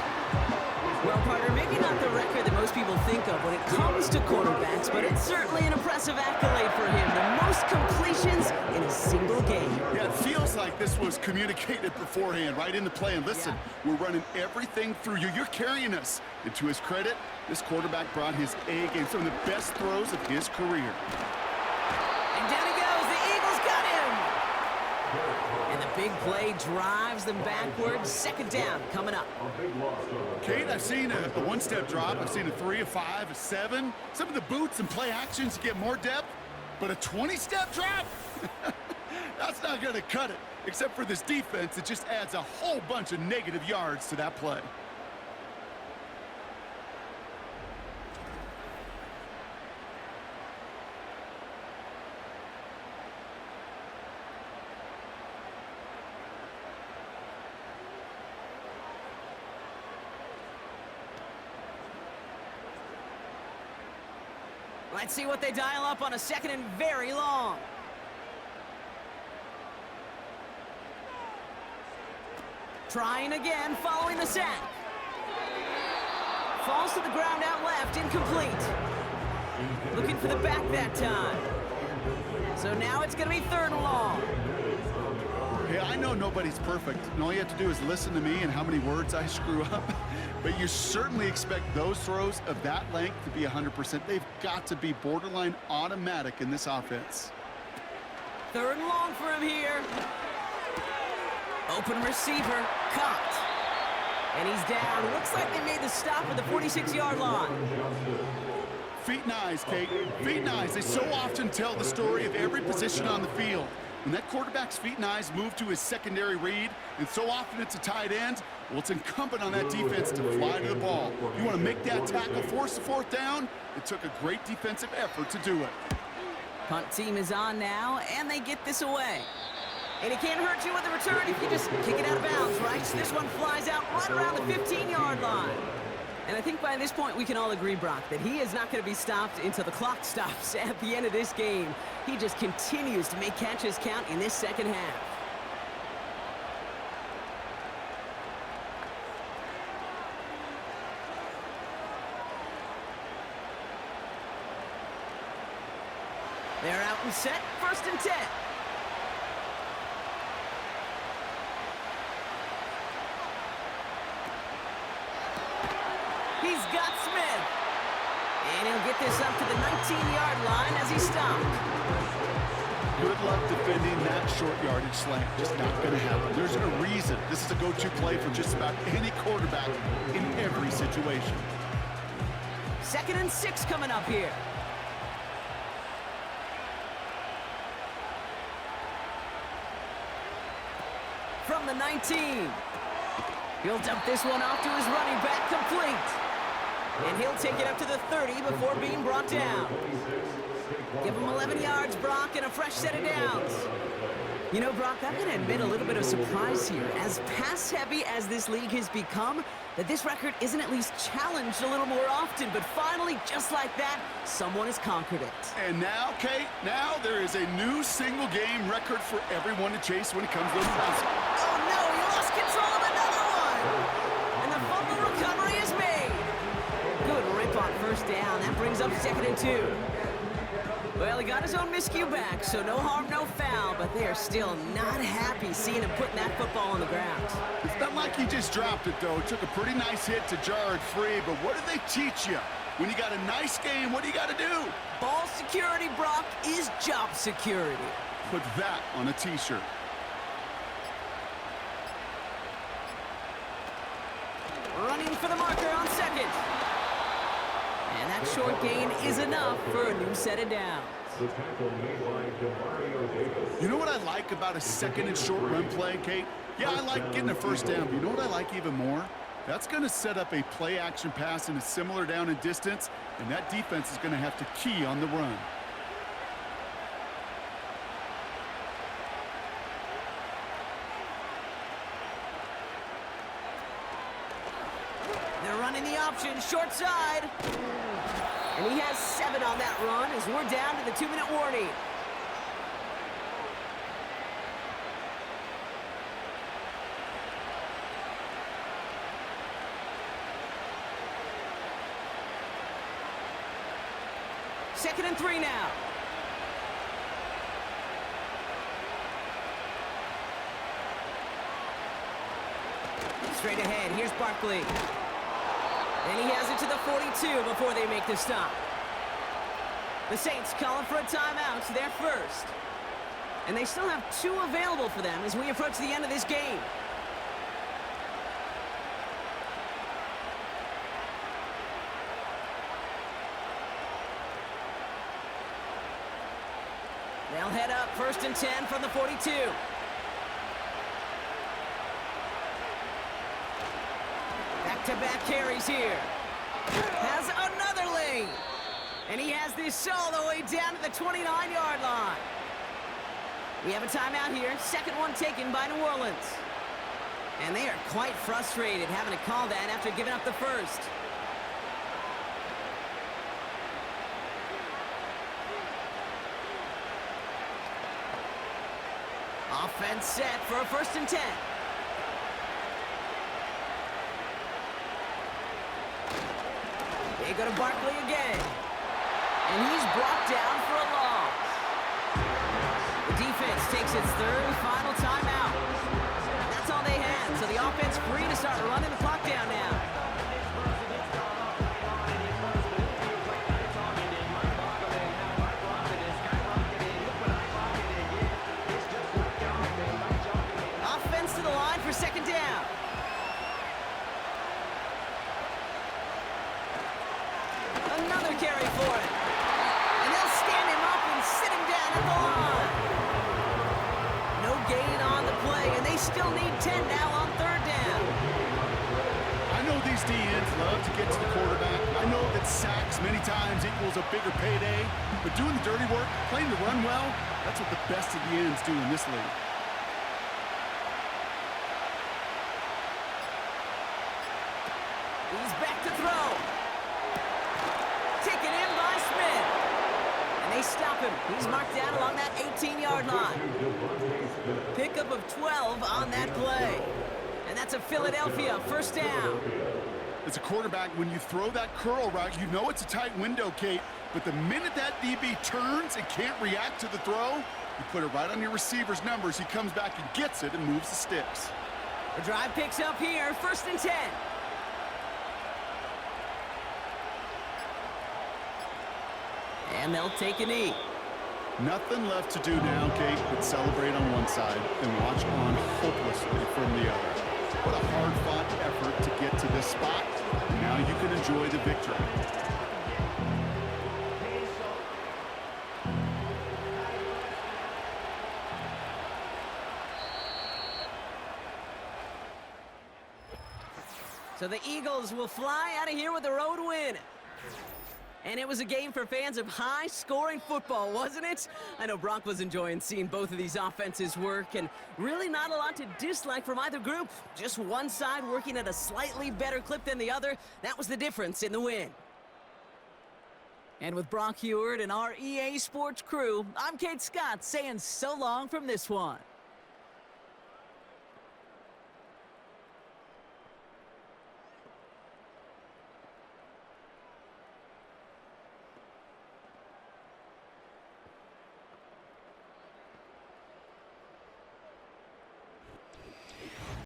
Well, partner, maybe not the record that most people think of when it comes to quarterbacks, but it's certainly an impressive accolade for him. The most completions in a single game. Yeah, it feels like this was communicated beforehand, right in the play. And listen, we're running everything through you. You're carrying us. And to his credit, this quarterback brought his A game, some of the best throws of his career. And down he goes. The Eagles got him. And the big play drives them backwards. 2nd down coming up. Kate, I've seen a one-step drop. I've seen a 3, a 5, a 7. Some of the boots and play actions get more depth, but a 20-step drop? That's not going to cut it. Except for this defense, it just adds a whole bunch of negative yards to that play. Let's see what they dial up on a 2nd and very long. Trying again, following the sack. Falls to the ground out left, incomplete. Looking for the back that time. So now it's going to be 3rd and long. Hey, I know nobody's perfect, and all you have to do is listen to me and how many words I screw up. But you certainly expect those throws of that length to be 100%. They've got to be borderline automatic in this offense. 3rd and long for him here. Open receiver, caught. And he's down. Looks like they made the stop at the 46-yard line. Feet and eyes, Kate. Feet and eyes. They so often tell the story of every position on the field. When that quarterback's feet and eyes move to his secondary read, and so often it's a tight end, well, it's incumbent on that defense to fly to the ball. You want to make that tackle, force the 4th down? It took a great defensive effort to do it. Punt team is on now, and they get this away. And it can't hurt you with the return if you just kick it out of bounds, right? So this one flies out right around the 15-yard line. And I think by this point we can all agree, Brock, that he is not going to be stopped until the clock stops at the end of this game. He just continues to make catches count in this second half. They're out and set, 1st and 10. He's got Smith. And he'll get this up to the 19-yard line as he stopped. Good luck defending that short yardage slant. Just not going to happen. There's a reason this is a go-to play for just about any quarterback in every situation. 2nd and 6 coming up here. From the 19. He'll dump this one off to his running back, complete. And he'll take it up to the 30 before being brought down. Give him 11 yards, Brock, and a fresh set of downs. You know, Brock, I'm going to admit a little bit of surprise here. As pass-heavy as this league has become, that this record isn't at least challenged a little more often. But finally, just like that, someone has conquered it. And now, Kate, now there is a new single-game record for everyone to chase when it comes to those passes. Oh, no, he lost control of another one. And the fumble recovery is made. Good rip on 1st down. That brings up 2nd and 2. Well, he got his own miscue back, so no harm, no foul, but they are still not happy seeing him putting that football on the ground. It's not like he just dropped it, though. It took a pretty nice hit to jar it free, but what do they teach you? When you got a nice game, what do you got to do? Ball security, Brock, is job security. Put that on a T-shirt. Running for the marker on 2nd. And that short gain is enough for a new set of downs. You know what I like about a 2nd and short run play, Kate? Yeah, I like getting a 1st down, but you know what I like even more? That's going to set up a play-action pass in a similar down and distance, and that defense is going to have to key on the run. They're running the option, short side. And he has 7 on that run as we're down to the 2-minute warning. Second and 3 now. Straight ahead, here's Barkley. And he has it to the 42 before they make the stop. The Saints calling for a timeout, so they're first. And they still have 2 available for them as we approach the end of this game. They'll head up 1st and 10 from the 42. Back-to-back carries here. Has another lane. And he has this all the way down to the 29-yard line. We have a timeout here. 2nd one taken by New Orleans. And they are quite frustrated having to call that after giving up the first. Offense set for a 1st and 10. They go to Barkley again. And he's brought down for a loss. The defense takes its 3rd and final timeout. free to start running the clock down now. Offense to the line for second down. Another carry for it. And they'll stand him up and sit him down at the line. No gain on the play, and they still need 10 now on third down. I know these DNs love to get to the quarterback. I know that sacks many times equals a bigger payday, but doing the dirty work, playing the run well, that's what the best of the ends do in this league. He's back to throw. Taken in by Smith. And they stop him. He's marked down along that 18-yard line. Pickup of 12 on that play. And that's a Philadelphia first down. As a quarterback, when you throw that curl route, you know it's a tight window, Kate. But the minute that DB turns and can't react to the throw, you put it right on your receiver's numbers. He comes back and gets it and moves the sticks. The drive picks up here, 1st and 10. And they'll take a knee. Nothing left to do now, Kate, but celebrate on one side and watch on hopelessly from the other. What a hard-fought effort to get to this spot. Now you can enjoy the victory. So the Eagles will fly out of here with a road win. And it was a game for fans of high-scoring football, wasn't it? I know Brock was enjoying seeing both of these offenses work, and really not a lot to dislike from either group. Just one side working at a slightly better clip than the other. That was the difference in the win. And with Brock Heward and our EA Sports crew, I'm Kate Scott saying so long from this one.